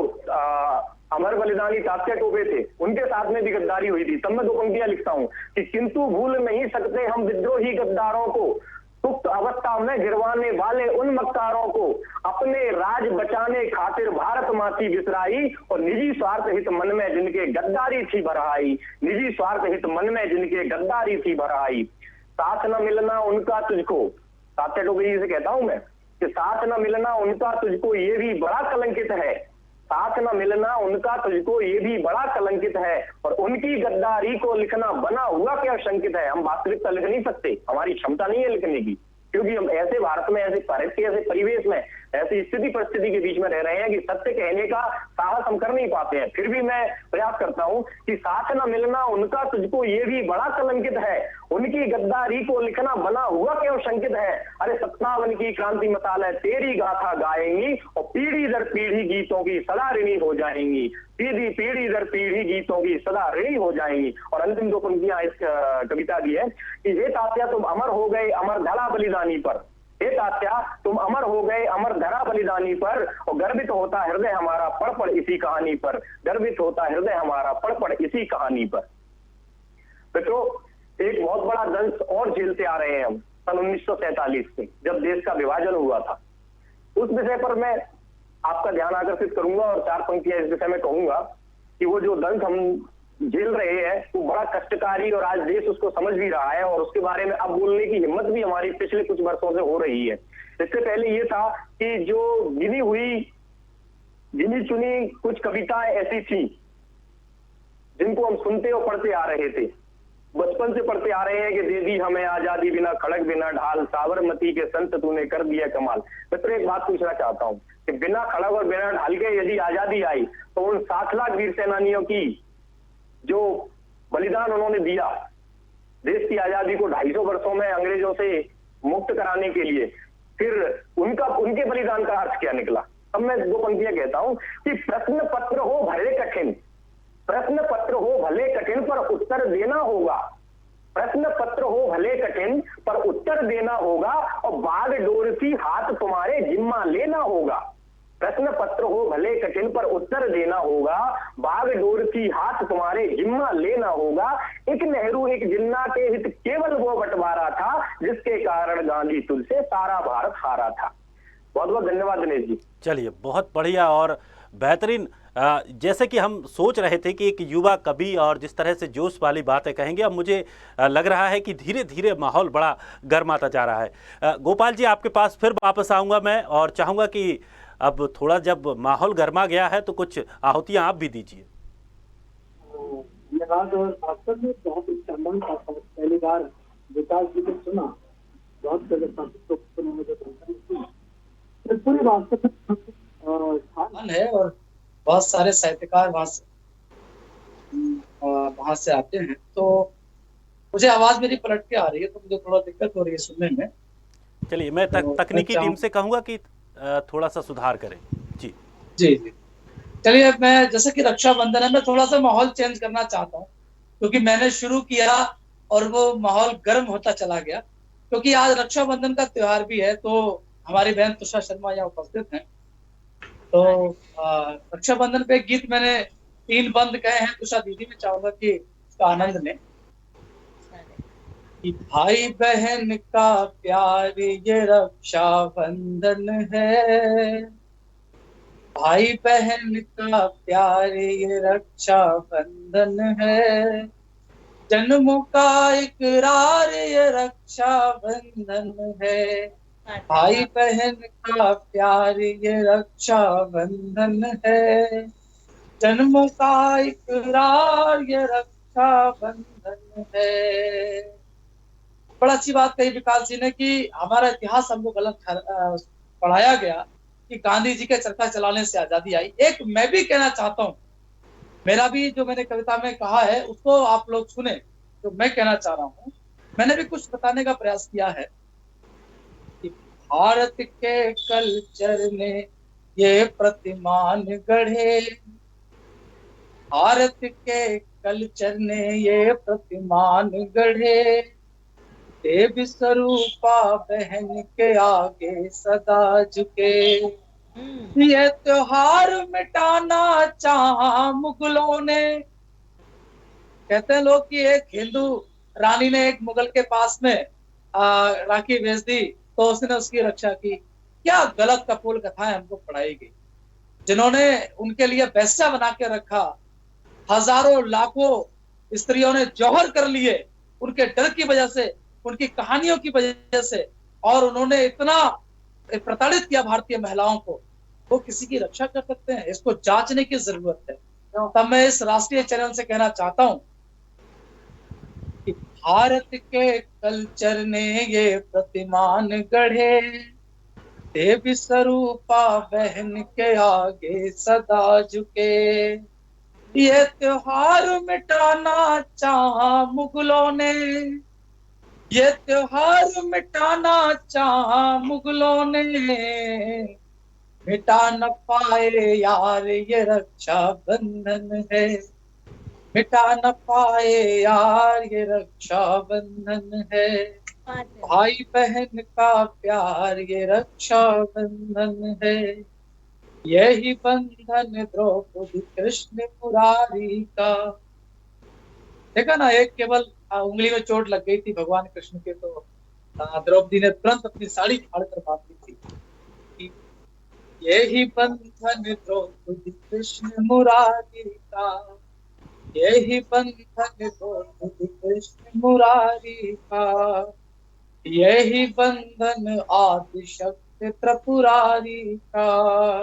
अमर बलिदानी तात्या टोपे थे उनके साथ में भी गद्दारी हुई थी। तब मैं 2 पंक्तियां लिखता हूं कि किंतु भूल नहीं सकते हम विद्रोही गद्दारों को। सुप्त अवस्था में गिरवाने वाले उन मक्कारों को अपने राज बचाने खातिर भारत माँ की विसराई, और निजी स्वार्थ हित मन में जिनके गद्दारी थी भराई, निजी स्वार्थ हित मन में जिनके गद्दारी थी भराई। साथ न मिलना उनका तुझको, तात्या टोपे जी से कहता हूं मैं कि साथ न मिलना उनका तुझको ये भी बड़ा कलंकित है, साथ न मिलना उनका तुझको ये भी बड़ा कलंकित है, और उनकी गद्दारी को लिखना बना हुआ क्या शंकित है। हम वास्तविकता लिख नहीं सकते, हमारी क्षमता नहीं है लिखने की, क्योंकि हम ऐसे भारत में, ऐसे भारत के ऐसे परिवेश में, ऐसी स्थिति परिस्थिति के बीच में रह रहे हैं कि सत्य कहने का साहस हम कर नहीं पाते हैं। फिर भी मैं प्रयास करता हूं कि साथ न मिलना उनका तुझको ये भी बड़ा कलंकित है, उनकी गद्दारी को लिखना बना हुआ क्यों शंकित है। अरे 57 की क्रांति मसाल है, तेरी गाथा गाएंगी और पीढ़ी दर पीढ़ी गीतों की सदा ऋणी हो जाएंगी, पीढ़ी दर पीढ़ी गीतों की सदा ऋणी हो जाएंगी। और अंतिम दो पंक्तियां इस कविता की है कि हे तात्या तुम अमर हो गए अमर धरा बलिदानी पर, हे तात्या तुम अमर हो गए अमर धरा बलिदानी पर, और गर्वित होता हृदय हमारा पढ़ पढ़ इसी कहानी पर, गर्वित होता हृदय हमारा पढ़ पढ़ इसी कहानी पर। मित्रों, एक बहुत बड़ा दंश और झेलते आ रहे हैं हम सन 1947 से, जब देश का विभाजन हुआ था। उस विषय पर मैं आपका ध्यान आकर्षित करूंगा और 4 पंक्तियां इस विषय में कहूंगा कि वो जो दंश हम झेल रहे हैं वो बड़ा कष्टकारी, और आज देश उसको समझ भी रहा है, और उसके बारे में अब बोलने की हिम्मत भी हमारी पिछले कुछ वर्षों से हो रही है। इससे पहले ये था कि जो गिनी चुनी कुछ कविताएं ऐसी थी जिनको हम सुनते और पढ़ते आ रहे थे, बचपन से पढ़ते आ रहे हैं कि दे दी हमें आजादी बिना खड़क बिना ढाल, साबरमती के संत तूने कर दिया कमाल। मित्र, एक बात पूछना चाहता हूं कि बिना खड़क और बिना ढाल के यदि आजादी आई तो उन 7 लाख वीर सेनानियों की जो बलिदान उन्होंने दिया देश की आजादी को 250 वर्षों में अंग्रेजों से मुक्त कराने के लिए, फिर उनके बलिदान का अर्थ क्या निकला। अब मैं 2 पंक्तियां कहता हूं कि प्रश्न पत्र हो भले कठिन, प्रश्न पत्र हो भले कठिन पर उत्तर देना होगा, प्रश्न पत्र हो भले कठिन पर उत्तर देना होगा, और बाग डोर सी हाथ तुम्हारे जिम्मा लेना होगा। प्रश्न पत्र हो भले कठिन पर उत्तर देना होगा, बाग डोर सी हाथ तुम्हारे जिम्मा लेना होगा। एक नेहरू एक जिन्ना के हित केवल वो बंटवारा था, जिसके कारण गांधी तुझसे सारा भारत हारा था। बहुत बहुत धन्यवाद दिनेश जी। चलिए, बहुत बढ़िया और बेहतरीन। जैसे कि हम सोच रहे थे कि एक युवा कवि और जिस तरह से जोश वाली बातें कहेंगे, अब मुझे लग रहा है कि धीरे धीरे माहौल बड़ा गर्माता जा रहा है। गोपाल जी, आपके पास फिर वापस आऊँगा मैं, और चाहूँगा कि अब थोड़ा जब माहौल गर्मा गया है तो कुछ आहुतियाँ आप भी दीजिए। धन्यवाद। और वास्तव में बहुत चंदन था, पहली बार विकास जी को सुना, बहुत पूरी वास्तव में है, और बहुत सारे साहित्यकार वहां से आते हैं। तो मुझे आवाज मेरी पलट के आ रही है, तो मुझे थोड़ा दिक्कत हो रही है सुनने में। चलिए, मैं तकनीकी टीम से कहूंगा कि थोड़ा सा सुधार करें। जी जी जी। चलिए, मैं जैसे कि रक्षाबंधन है, मैं थोड़ा सा माहौल चेंज करना चाहता हूँ, क्योंकि मैंने शुरू किया और वो माहौल गर्म होता चला गया। क्योंकि आज रक्षाबंधन का त्योहार भी है, तो हमारी बहन तुषा शर्मा यहाँ उपस्थित हैं। तो रक्षाबंधन पे एक गीत मैंने 3 बंद कहे हैं, तुषा दीदी में चाहूंगा कि उसका आनंद लें। भाई बहन का प्यार ये रक्षाबंधन है, भाई बहन का प्यार ये रक्षाबंधन है, जन्मों का इकरार ये रक्षाबंधन है, भाई बहन का प्यार ये रक्षाबंधन है, जन्मों का इकरार ये रक्षाबंधन है। बड़ा अच्छी बात कही विकास जी ने कि हमारा इतिहास हमको गलत पढ़ाया गया कि गांधी जी के चरखा चलाने से आजादी आई। एक मैं भी कहना चाहता हूँ, मेरा भी जो मैंने कविता में कहा है उसको आप लोग सुने। तो मैं कहना चाह रहा हूँ, मैंने भी कुछ बताने का प्रयास किया है कि भारत के कल्चर ने ये प्रतिमान गढ़े, भारत के कल्चर ने ये प्रतिमान गढ़े, देवी स्वरूपा बहन के आगे सदा झुके, ये त्योहार मिटाना चाहा मुगलों ने। कहते हैं लोग कि एक हिंदू रानी ने एक मुगल के पास में राखी भेज दी तो उसने उसकी रक्षा की। क्या गलत कपोल कथाएं हमको पढ़ाई गई, जिन्होंने उनके लिए बेस्या बना के रखा। हजारों लाखों स्त्रियों ने जौहर कर लिए उनके डर की वजह से, उनकी कहानियों की वजह से, और उन्होंने इतना प्रताड़ित किया भारतीय महिलाओं को। वो किसी की रक्षा कर सकते हैं? इसको जांचने की जरूरत है। तब मैं इस राष्ट्रीय चैनल से कहना चाहता हूं कि भारत के कल्चर ने ये प्रतिमान गढ़े, देवी स्वरूपा बहन के आगे सदा झुके। ये त्योहार मिटाना चाहा मुगलों ने, ये त्योहार मिटाना चाहा मुगलों ने, मिटा न पाए यार ये रक्षा बंधन है, मिटा न पाए यार ये रक्षा बंधन है। भाई बहन का प्यार ये रक्षा बंधन है, यही बंधन द्रौपदी कृष्ण मुरारी का। देखा ना, एक केवल उंगली में चोट लग गई थी भगवान कृष्ण के, तो द्रौपदी ने तुरंत अपनी साड़ी फाड़ कर बांध दी थी। यही बंधन द्रौपदी कृष्ण मुरारी का, यही बंधन द्रौपदी कृष्ण मुरारी का, यही बंधन आदिशक्ति त्रिपुरारी का,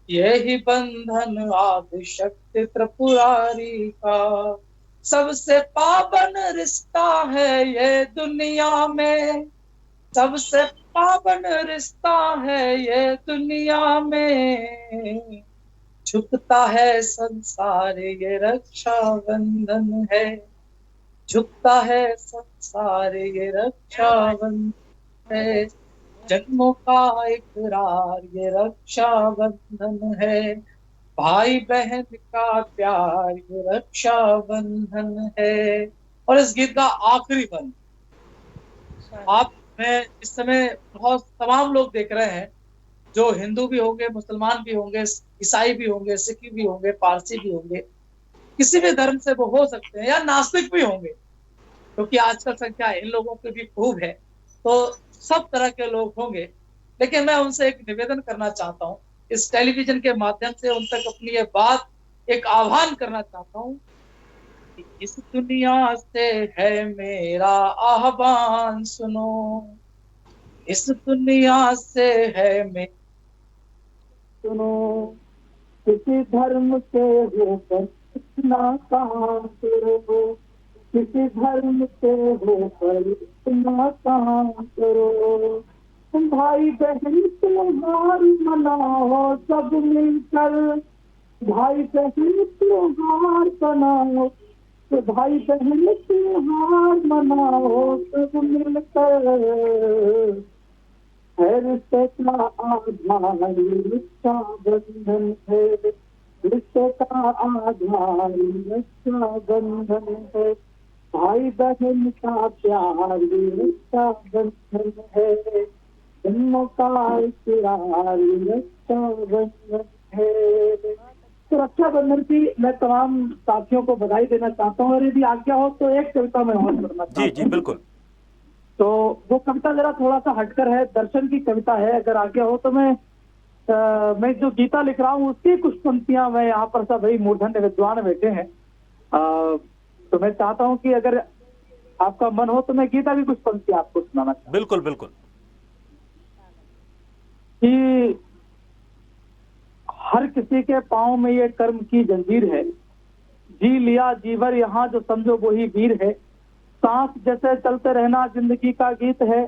यही बंधन आदिशक्ति त्रिपुरारी का। सबसे पावन रिश्ता है ये दुनिया में, सबसे पावन रिश्ता है ये दुनिया में, झुकता है संसार ये रक्षा बंधन है, झुकता है संसार ये रक्षा बंधन है, जन्मों का इकरार ये रक्षा बंधन है, भाई बहन का प्यार ये रक्षा बंधन है। और इस गीत का आखिरी बंद आप में इस समय बहुत तमाम लोग देख रहे हैं, जो हिंदू भी होंगे, मुसलमान भी होंगे, ईसाई भी होंगे, सिख भी होंगे, पारसी भी होंगे, किसी भी धर्म से वो हो सकते हैं, या नास्तिक भी होंगे, क्योंकि आजकल संख्या इन लोगों की भी खूब है, तो सब तरह के लोग होंगे। लेकिन मैं उनसे एक निवेदन करना चाहता हूँ, इस टेलीविजन के माध्यम से उन तक अपनी ये बात एक आह्वान करना चाहता हूँ कि इस दुनिया से है मेरा आह्वान सुनो, इस दुनिया से है मेरा सुनो, किसी धर्म से होकर इतना काम करो, किसी धर्म से होकर इतना काम करो, भाई बहन त्योहार मनाओ सब मिलकर, भाई बहन त्योहार मनाओ, तो भाई बहन त्योहार मनाओ सब मिलकर, है रिश्ते का आधार रक्षा बंधन है, रिश्ते का आधार रक्षा बंधन है, भाई बहन का प्यार रक्षा बंधन है, जन्मों का इकरार रक्षा बंधन है। तो रक्षा बंधन की मैं तमाम साथियों को बधाई देना चाहता हूँ, और यदि आज्ञा हो तो एक कविता मैं और करना चाहता हूँ। जी जी बिल्कुल। तो वो कविता जरा थोड़ा सा हटकर है, दर्शन की कविता है। अगर आज्ञा हो तो मैं जो गीता लिख रहा हूँ उसकी कुछ पंक्तियां, मैं यहाँ पर सब भाई मूर्धन्य विद्वान बैठे हैं, तो मैं चाहता हूँ कि अगर आपका मन हो तो मैं गीता की कुछ पंक्ति आपको सुनाना चाहता हूँ। बिल्कुल बिल्कुल। कि हर किसी के पांव में ये कर्म की जंजीर है, जी लिया जीवर यहाँ जो समझो वो ही वीर है, सांस जैसे चलते रहना जिंदगी का गीत है,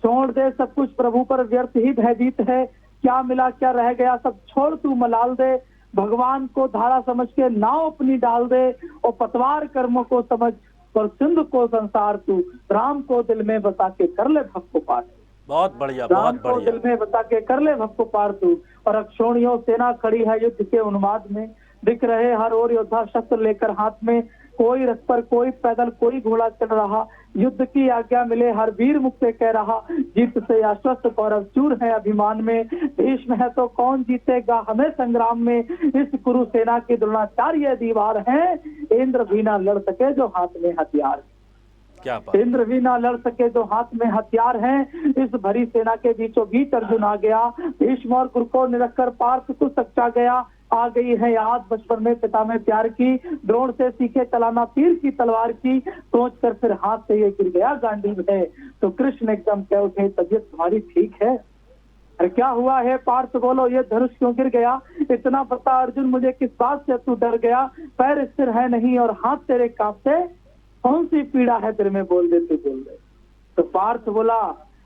छोड़ दे सब कुछ प्रभु पर व्यर्थ ही भयभीत है, क्या मिला क्या रह गया सब छोड़ तू मलाल दे, भगवान को धारा समझ के नाव अपनी डाल दे, और पतवार कर्मों को समझ पर सिंधु को संसार तू, राम को दिल में बसा के कर ले भक्त को पार। बहुत बढ़िया, राम बहुत को बढ़िया। दिल में बसा के कर ले भक्त को पार तू, और अक्षोणियों सेना खड़ी है युद्ध के उन्माद में, दिख रहे हर ओर योद्धा शस्त्र लेकर हाथ में, कोई रथ पर कोई पैदल कोई घोड़ा चल रहा, युद्ध की आज्ञा मिले हर वीर मुख से कह रहा, जीत से आश्वस्त कौरव चूर है अभिमान में, भीष्म है तो कौन जीतेगा हमें संग्राम में, इस कुरु सेना की द्रोणाचार्य दीवार है, इंद्र भी ना लड़ सके जो हाथ में हथियार। क्या बात। इंद्र भी ना लड़ सके जो हाथ में हथियार हैं, इस भरी सेना के बीचों बीच अर्जुन आ गया। भीष्म और गुरु को निरखकर पार्थ को सच्चा गया। आ गई है याद बचपन में पिता में प्यार की, द्रोण से सीखे चलाना तीर की तलवार की, सोच कर फिर हाथ से ये गिर गया गांडीव है। तो कृष्ण एकदम कह उठे तबीयत तुम्हारी ठीक है? अरे क्या हुआ है पार्थ बोलो, ये धनुष क्यों गिर गया? इतना बता अर्जुन मुझे किस बात से तू डर गया? पैर स्थिर है नहीं और हाथ तेरे कांपते, कौन सी पीड़ा है तेरे में, बोल दे तू बोल दे। तो पार्थ बोला,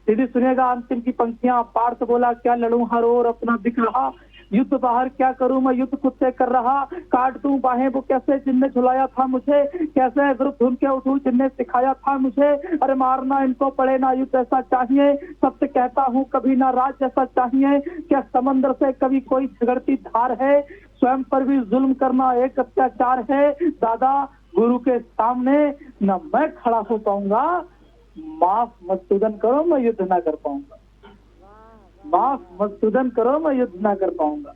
सीधी सुनेगा अंतिम की पंक्तियां। पार्थ बोला क्या लड़ूं हर ओर अपना दिख रहा, युद्ध बाहर क्या करूं मैं युद्ध खुद से कर रहा। काट दूं बाहें वो कैसे जिनने झुलाया था मुझे, कैसे विरुद्ध उनके उठूं जिनने सिखाया था मुझे। अरे मारना इनको पड़े ना युद्ध ऐसा चाहिए, सत्य कहता हूं कभी ना राज जैसा चाहिए। क्या समंदर से कभी कोई झगड़ती धार है, स्वयं पर भी जुल्म करना एक अत्याचार है। दादा गुरु के सामने न मैं खड़ा हो पाऊंगा, माफ मधुसूदन करो मैं युद्ध ना कर पाऊंगा, माफ मधुसूदन करो मैं युद्ध ना कर पाऊंगा।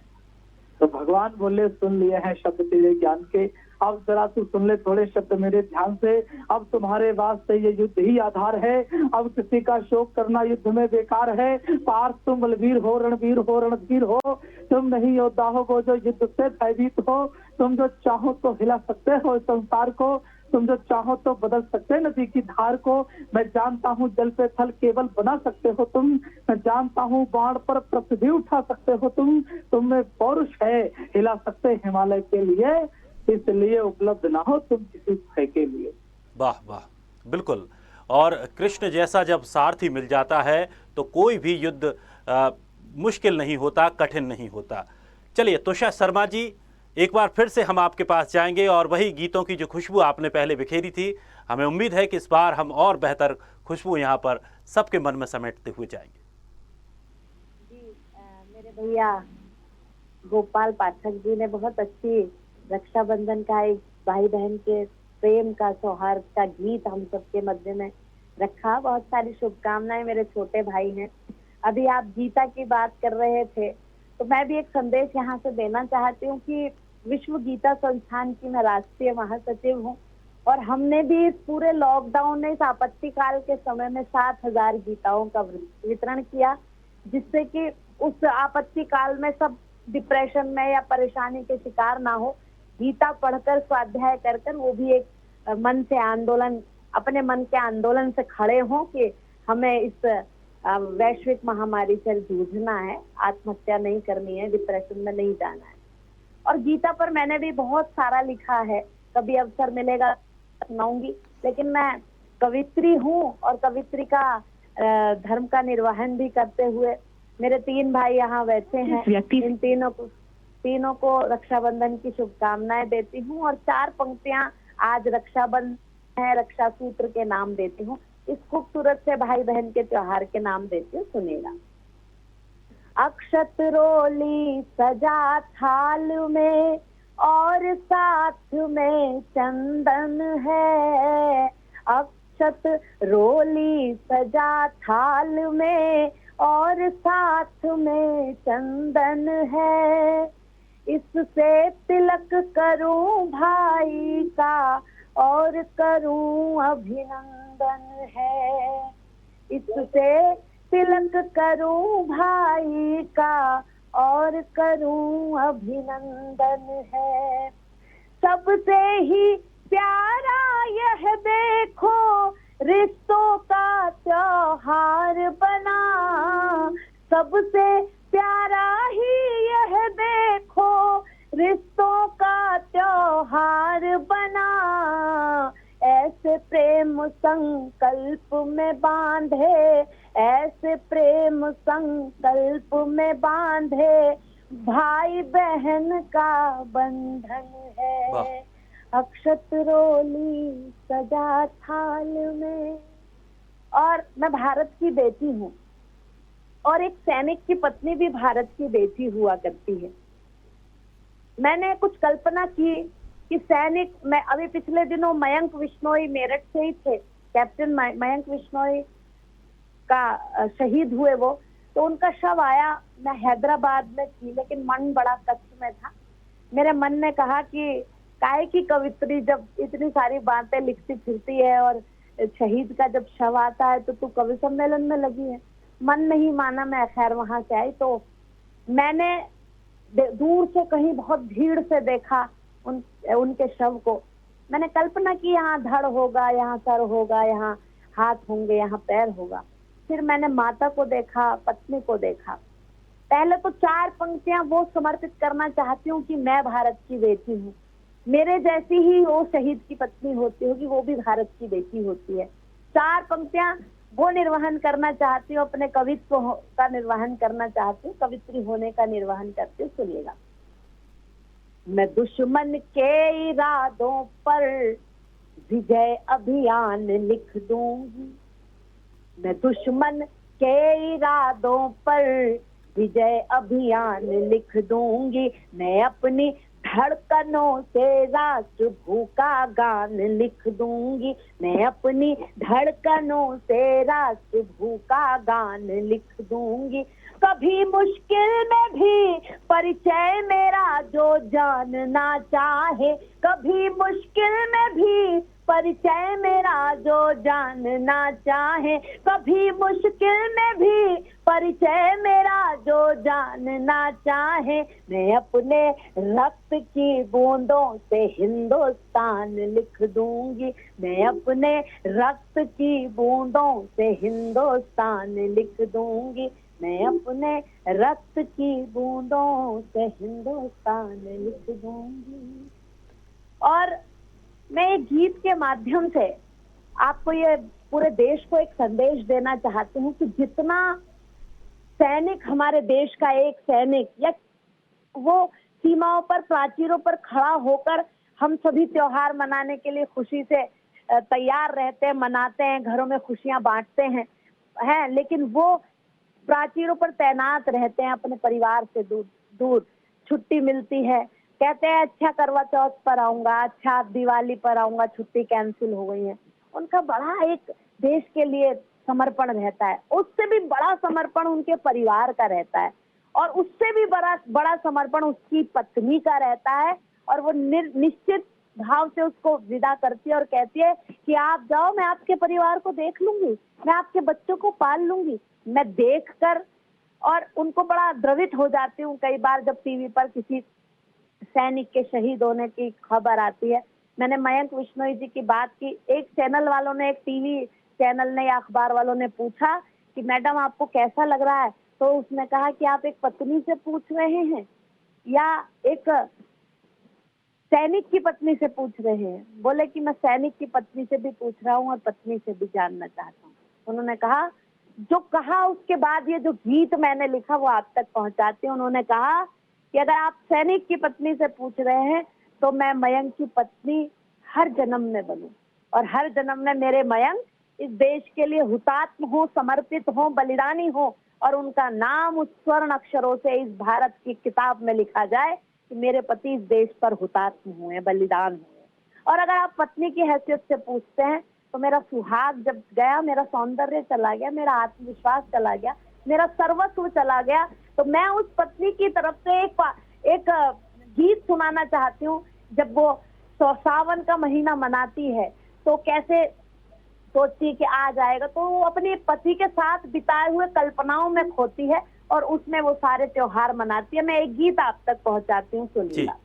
तो भगवान बोले सुन लिए हैं शब्द तेरे ज्ञान के, अब जरा तू सुन ले थोड़े शब्द मेरे ध्यान से। अब तुम्हारे वास्ते ये युद्ध ही आधार है, अब किसी का शोक करना युद्ध में बेकार है। पार्थ तुम बलवीर हो रणवीर हो रणधीर हो, तुम नहीं योद्धा हो वो जो युद्ध से भयभीत हो। तुम जो चाहो तो हिला सकते हो संसार को, तुम जो चाहो तो बदल सकते नदी की धार को। मैं जानता हूँ जल पे थल केवल बना सकते हो तुम, मैं जानता हूँ बाण पर पृथ्वी उठा सकते हो तुम में पौरुष है हिला सकते हिमालय के लिए, इसलिए उपलब्ध ना हो तुम किसी भय के लिए। वाह वाह, बिल्कुल। और कृष्ण जैसा जब सारथी मिल जाता है तो कोई भी युद्ध मुश्किल नहीं होता, कठिन नहीं होता। चलिए तुषार शर्मा जी, एक बार फिर से हम आपके पास जाएंगे और वही गीतों की जो खुशबू आपने पहले बिखेरी थी, हमें उम्मीद है कि इस बार हम और बेहतर खुशबू यहाँ पर सबके मन में समेटते हुए जाएंगे। जी मेरे भैया गोपाल पाठक जी ने बहुत अच्छी रक्षाबंधन का एक भाई बहन के प्रेम का सौहार्द का गीत हम सबके मध्य में रखा। बहुत सारी शुभकामनाएं, मेरे छोटे भाई हैं। अभी आप गीता की बात कर रहे थे तो मैं भी एक संदेश यहाँ से देना चाहती हूँ कि विश्व गीता संस्थान की मैं राष्ट्रीय महासचिव हूँ और हमने भी इस पूरे लॉकडाउन में इस आपत्ति काल के समय में 7,000 गीताओं का वितरण किया, जिससे कि उस आपत्ति काल में सब डिप्रेशन में या परेशानी के शिकार ना हो। गीता पढ़कर स्वाध्याय कर वो भी एक मन से आंदोलन, अपने मन के आंदोलन से खड़े हों कि हमें इस वैश्विक महामारी से जूझना है, आत्महत्या नहीं करनी है, डिप्रेशन में नहीं जाना है। और गीता पर मैंने भी बहुत सारा लिखा है, कभी अवसर मिलेगा सुनाऊंगी। लेकिन मैं कवित्री हूँ और कवित्री का धर्म का निर्वहन भी करते हुए मेरे 3 भाई यहाँ बैठे हैं, इन तीनों को रक्षाबंधन की शुभकामनाएं देती हूँ। और 4 पंक्तियां आज रक्षाबंधन है, रक्षा सूत्र के नाम देती हूँ, इस खूबसूरत से भाई बहन के त्योहार के नाम देती हूँ, सुनेगा। अक्षत रोली सजा थाल में और साथ में चंदन है, अक्षत रोली सजा थाल में और साथ में चंदन है, इससे तिलक करूं भाई का और करूं अभिनंदन है, इससे तिलक करूं भाई का और करूं अभिनंदन है। सबसे ही प्यारा यह देखो रिश्तों का त्योहार बना, सबसे प्यारा ही यह देखो रिश्तों का त्योहार बना, ऐसे प्रेम संकल्प में बांधे, ऐसे प्रेम संकल्प में बांधे भाई बहन का बंधन है, अक्षत रोली सजा थाल में। और मैं भारत की बेटी हूँ और एक सैनिक की पत्नी भी भारत की बेटी हुआ करती है। मैंने कुछ कल्पना की कि सैनिक, मैं अभी पिछले दिनों मयंक बिश्नोई मेरठ से ही थे, कैप्टन मयंक बिश्नोई का शहीद हुए वो, तो उनका शव आया, मैं हैदराबाद में थी लेकिन मन बड़ा कष्ट में था। मेरे मन ने कहा कि काहे की कवित्री जब इतनी सारी बातें लिखती फिरती है और शहीद का जब शव आता है तो तू कवि सम्मेलन में लगी है। मन नहीं माना, मैं खैर वहां से आई तो मैंने दूर से कहीं बहुत भीड़ से देखा उनके शव को। मैंने कल्पना की यहाँ धड़ होगा, यहाँ सर होगा, यहाँ हाथ होंगे, यहाँ पैर होगा। फिर मैंने माता को देखा, पत्नी को देखा। पहले तो 4 पंक्तियां वो समर्पित करना चाहती हूँ कि मैं भारत की बेटी हूँ, मेरे जैसी ही वो शहीद की पत्नी होती होगी, वो भी भारत की बेटी होती है। 4 पंक्तियां वो निर्वहन करना चाहती हूँ, अपने कवित्व का निर्वहन करना चाहती हूँ, कवित्री होने का निर्वहन करती हूँ। सुनिएगा। मैं दुश्मन के इरादों पर विजय अभियान लिख दूंगी, मैं दुश्मन के इरादों पर विजय अभियान लिख दूंगी, मैं अपनी धड़कनों से राष्ट्र भूखा गान लिख दूंगी, मैं अपनी धड़कनों से राष्ट्र भूखा गान लिख दूंगी। कभी मुश्किल में भी परिचय मेरा जो जानना चाहे, कभी मुश्किल में भी परिचय मेरा जो जानना चाहे, कभी मुश्किल में भी परिचय मेरा जो जानना चाहे, मैं अपने रक्त की बूंदों से हिंदुस्तान लिख दूंगी, मैं अपने रक्त की बूंदों से हिंदुस्तान लिख दूंगी, मैं अपने रक्त की बूंदों से हिंदुस्तान लिख दूंगी। और मैं एक गीत के माध्यम से आपको ये पूरे देश को एक संदेश देना चाहती हूँ कि जितना सैनिक, हमारे देश का एक सैनिक या वो सीमाओं पर, प्राचीरों पर खड़ा होकर हम सभी त्योहार मनाने के लिए खुशी से तैयार रहते हैं, मनाते हैं, घरों में खुशियां बांटते हैं, लेकिन वो प्राचीरों पर तैनात रहते हैं, अपने परिवार से दूर दूर। छुट्टी मिलती है, कहते हैं अच्छा करवा चौथ पर आऊंगा, अच्छा दिवाली पर आऊंगा, छुट्टी कैंसिल हो गई है। उनका बड़ा एक देश के लिए समर्पण रहता है, उससे भी बड़ा समर्पण उनके परिवार का रहता है, और उससे भी बड़ा समर्पण उसकी पत्नी का रहता है। और वो निश्चित भाव से उसको विदा करती है और कहती है कि आप जाओ, मैं आपके परिवार को देख लूंगी, मैं आपके बच्चों को पाल लूंगी। मैं देखकर और उनको बड़ा द्रवित हो जाती हूँ कई बार जब टीवी पर किसी सैनिक के शहीद होने की खबर आती है। मैंने मयंक विश्नोई जी की बात की, एक चैनल वालों ने, एक टीवी चैनल ने या अखबार वालों ने पूछा कि मैडम आपको कैसा लग रहा है, तो उसने कहा कि आप एक पत्नी से पूछ रहे हैं या एक सैनिक की पत्नी से पूछ रहे हैं। बोले कि मैं सैनिक की पत्नी से भी पूछ रहा हूँ और पत्नी से भी जानना चाहता हूँ। उन्होंने कहा, जो कहा उसके बाद ये जो गीत मैंने लिखा वो आप तक पहुंचाती हूँ। उन्होंने कहा कि अगर आप सैनिक की पत्नी से पूछ रहे हैं तो मैं मयंक की पत्नी हर जन्म में बनूं, और हर जन्म में मेरे मयंक इस देश के लिए हुतात्म हो, समर्पित हो, बलिदानी हो, और उनका नाम उस स्वर्ण अक्षरों से इस भारत की किताब में लिखा जाए कि मेरे पति इस देश पर हुतात्म हुए, बलिदान हुए। और अगर आप पत्नी की हैसियत से पूछते हैं तो मेरा सुहाग जब गया, मेरा सौंदर्य चला गया, मेरा आत्मविश्वास चला गया, मेरा सर्वस्व चला गया। तो मैं उस पत्नी की तरफ से एक गीत सुनाना चाहती हूँ। जब वो सावन का महीना मनाती है तो कैसे सोचती कि आ जाएगा, तो वो अपने पति के साथ बिताए हुए कल्पनाओं में खोती है और उसमें वो सारे त्योहार मनाती है। मैं एक गीत आप तक पहुंचाती हूँ, सुनिएगा।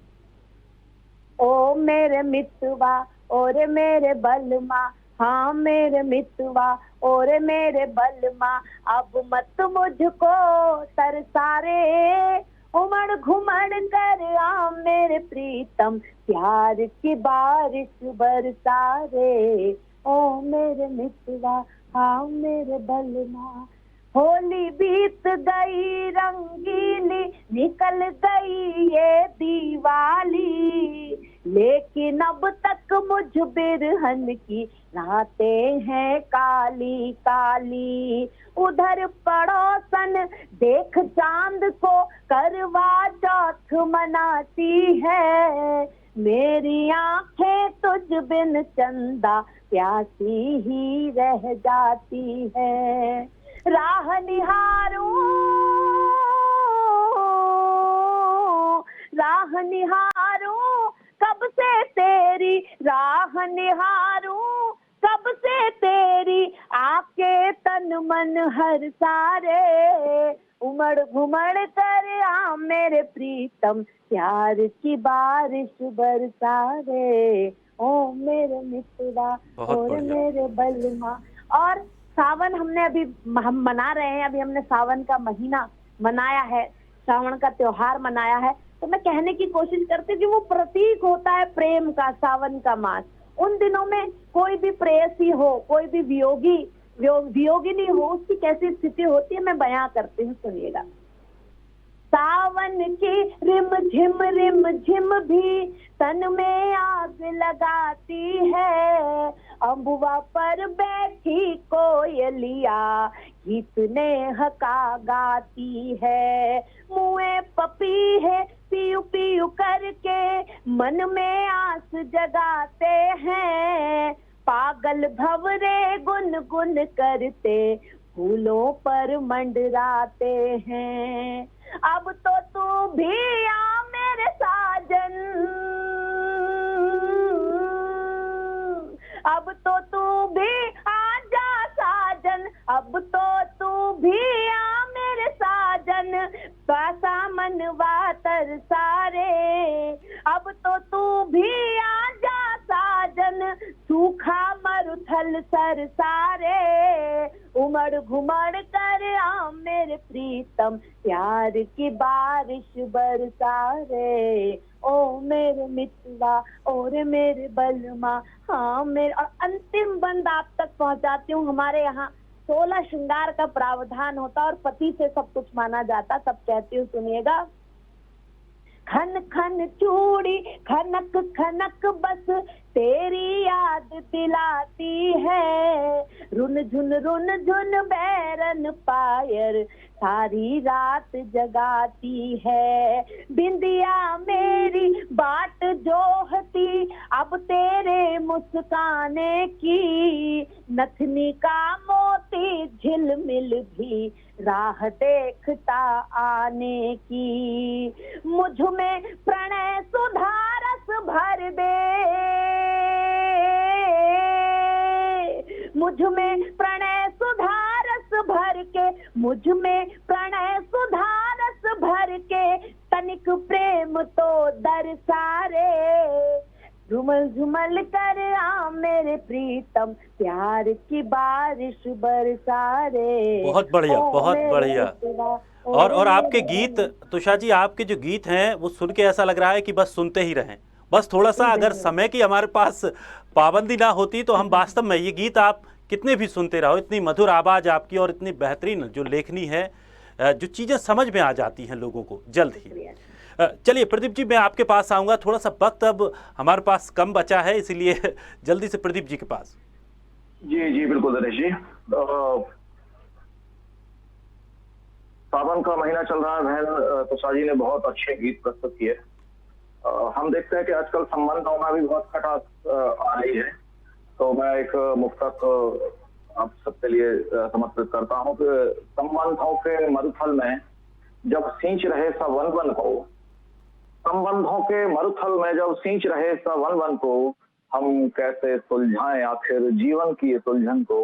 ओ मेरे मितवा, ओरे मेरे बलमा, हाँ मेरे मितवा, ओरे मेरे बलमा, अब मत मुझको तरसारे, उमड़ घुमड़ कर आ मेरे प्रीतम, प्यार की बारिश बरसा रे। ओ मेरे मितवा, हाँ मेरे बलमा, होली बीत गई रंगीली, निकल गई ये दिवाली, लेकिन अब तक मुझ बिरहन की रातें हैं काली काली। उधर पड़ोसन देख चांद को करवा चौथ मनाती है, मेरी आंखें तुझ बिन चंदा प्यासी ही रह जाती है। राह निहारूं, राह निहारूं कब से तेरी, राह निहारूं कब से तेरी आके तन मन हर सारे, उमड़ घुमड़ कर आ मेरे प्रीतम, प्यार की बारिश बरसा रे, ओ मेरे मित्रा बहुत और बढ़िया। मेरे बलमा। और सावन हमने अभी हम मना रहे हैं, अभी हमने सावन का महीना मनाया है, सावन का त्योहार मनाया है। तो मैं कहने की कोशिश करती हूँ कि वो प्रतीक होता है प्रेम का, सावन का मास। उन दिनों में कोई भी प्रेयसी हो, कोई भी वियोगिनी हो, उसकी कैसी स्थिति होती है मैं बयां करती हूँ, सुनिएगा। सावन की रिम झिम भी तन में आग लगाती है, अम्बुआ पर बैठी कोयलिया गीत नेह का गाती है, मुँह पपी है पीयू पीयू करके मन में आस जगाते हैं, पागल भंवरे गुन गुन करते फूलों पर मंडराते हैं। अब तो तू भी आ मेरे साजन, अब तो तू भी आ जा साजन, अब तो तू भी आ मेरे साजन, पासा मनवा तरसारे, अब तो तू भी आ जा साजन, सूखा मरुथल सर सारे, उमड़ घुमड़ कर आ मेरे प्रीतम, प्यार की बारिश बरसा रे, ओ मेरे मित्रा और मेरे बलमा। हाँ मेरे, और अंतिम बंद आप तक पहुंचाती हूँ। हमारे यहाँ 16 श्रृंगार का प्रावधान होता और पति से सब कुछ माना जाता। सब कहती हूँ, सुनिएगा। खन खन चूड़ी खनक खनक बस तेरी याद दिलाती है, रुन झुन बैरन पायर सारी रात जगाती है, बिंदिया मेरी बाट जोहती अब तेरे मुस्काने की, नथनी का मोती झिलमिल भी राह देखता आने की, मुझ में प्रणय सुधारस भर दे, मुझ में प्रणय सुधारस भर के, मुझ में प्रणय सुधारस भर के, तनिक प्रेम तो दरसारे, झुमल झुमल कर आ मेरे प्रीतम, प्यार की बारिश बरसारे। बहुत बढ़िया, बहुत बढ़िया। और आपके गीत, तुषार जी, आपके जो गीत हैं वो सुन के ऐसा लग रहा है कि बस सुनते ही रहें। बस थोड़ा सा अगर समय की हमारे पास पाबंदी ना होती तो हम वास्तव में ये गीत आप कितने भी सुनते रहो। इतनी मधुर आवाज़ आपकी और इतनी बेहतरीन जो लेखनी है, जो चीज़ें समझ में आ जाती हैं लोगों को जल्द ही। चलिए प्रदीप जी, मैं आपके पास आऊँगा। थोड़ा सा वक्त अब हमारे पास कम बचा है, इसीलिए जल्दी से प्रदीप जी के पास। जी जी बिल्कुल दिनेश जी। सावन का महीना चल रहा है, बहन तुषार जी ने बहुत अच्छे गीत प्रस्तुत किए। हम देखते हैं कि आजकल संबंधों में भी बहुत खटास आ रही है, तो मैं एक मुक्तक आप सबके लिए समर्पित करता हूँ कि संबंधों के मरुथल में जब सींच रहे सा वन वन को, संबंधों के मरुथल में जब सींच रहे सा वन वन को, हम कैसे सुलझाएं आखिर जीवन की इस उलझन को,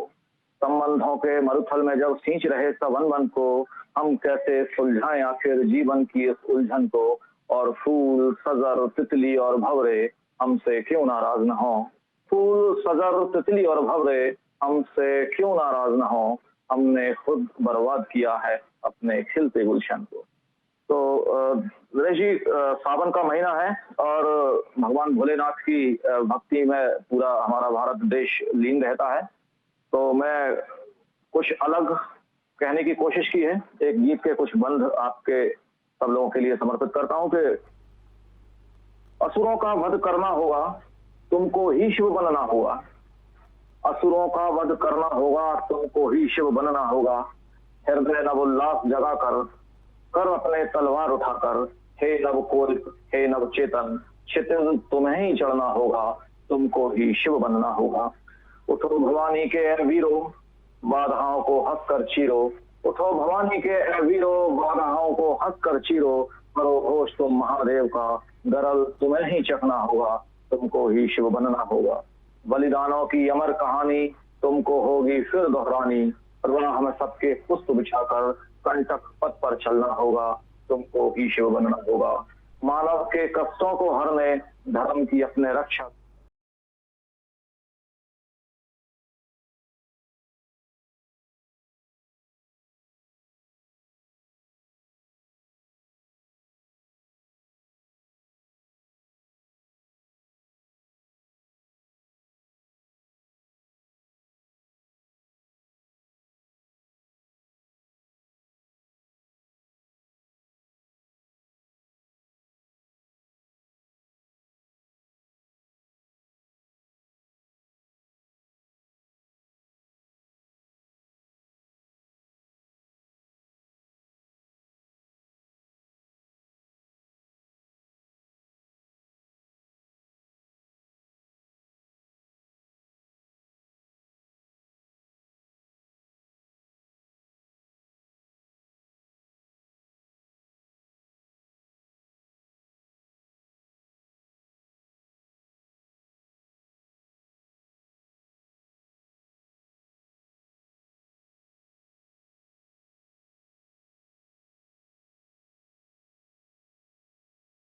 संबंधों के मरुथल में जब सींच रहे सा वन वन को, हम कैसे सुलझाएं आखिर जीवन की इस उलझन को, और फूल सजर तितली और भंवरे हमसे क्यों नाराज न हो, फूल सजर तितली और भंवरे हमसे क्यों नाराज न हो, हमने खुद बर्बाद किया है अपने खिलते गुलशन को। तो दिनेश जी, सावन का महीना है और भगवान भोलेनाथ की भक्ति में पूरा हमारा भारत देश लीन रहता है, तो मैं कुछ अलग कहने की कोशिश की है। एक गीत के कुछ बंद आपके सब लोगों के लिए समर्पित करता हूं कि असुरों का वध करना होगा, तुमको ही शिव बनना होगा, असुरों का वध करना होगा, तुमको ही शिव बनना होगा, हृदय नव उल्लास जगा कर अपने तलवार उठाकर, हे नव कोल हे नव चेतन, क्षितिज तुम्हें ही चढ़ना होगा, तुमको ही शिव बनना होगा। उठो भवानी के वीरो, बाधाओं को हंस कर चीरो, उठो भवानी के वीरो, बाधाओं को हंस कर चीरो, करो घोष तुम महादेव का, गरल तुम्हें ही चखना होगा, तुमको ही शिव बनना होगा। बलिदानों की अमर कहानी तुमको होगी फिर दोहरानी। और वह हमें सबके पुष्प बिछाकर कंटक पथ पर चलना होगा, तुमको ही शिव बनना होगा। मानव के कष्टों को हरने, धर्म की अपने रक्षा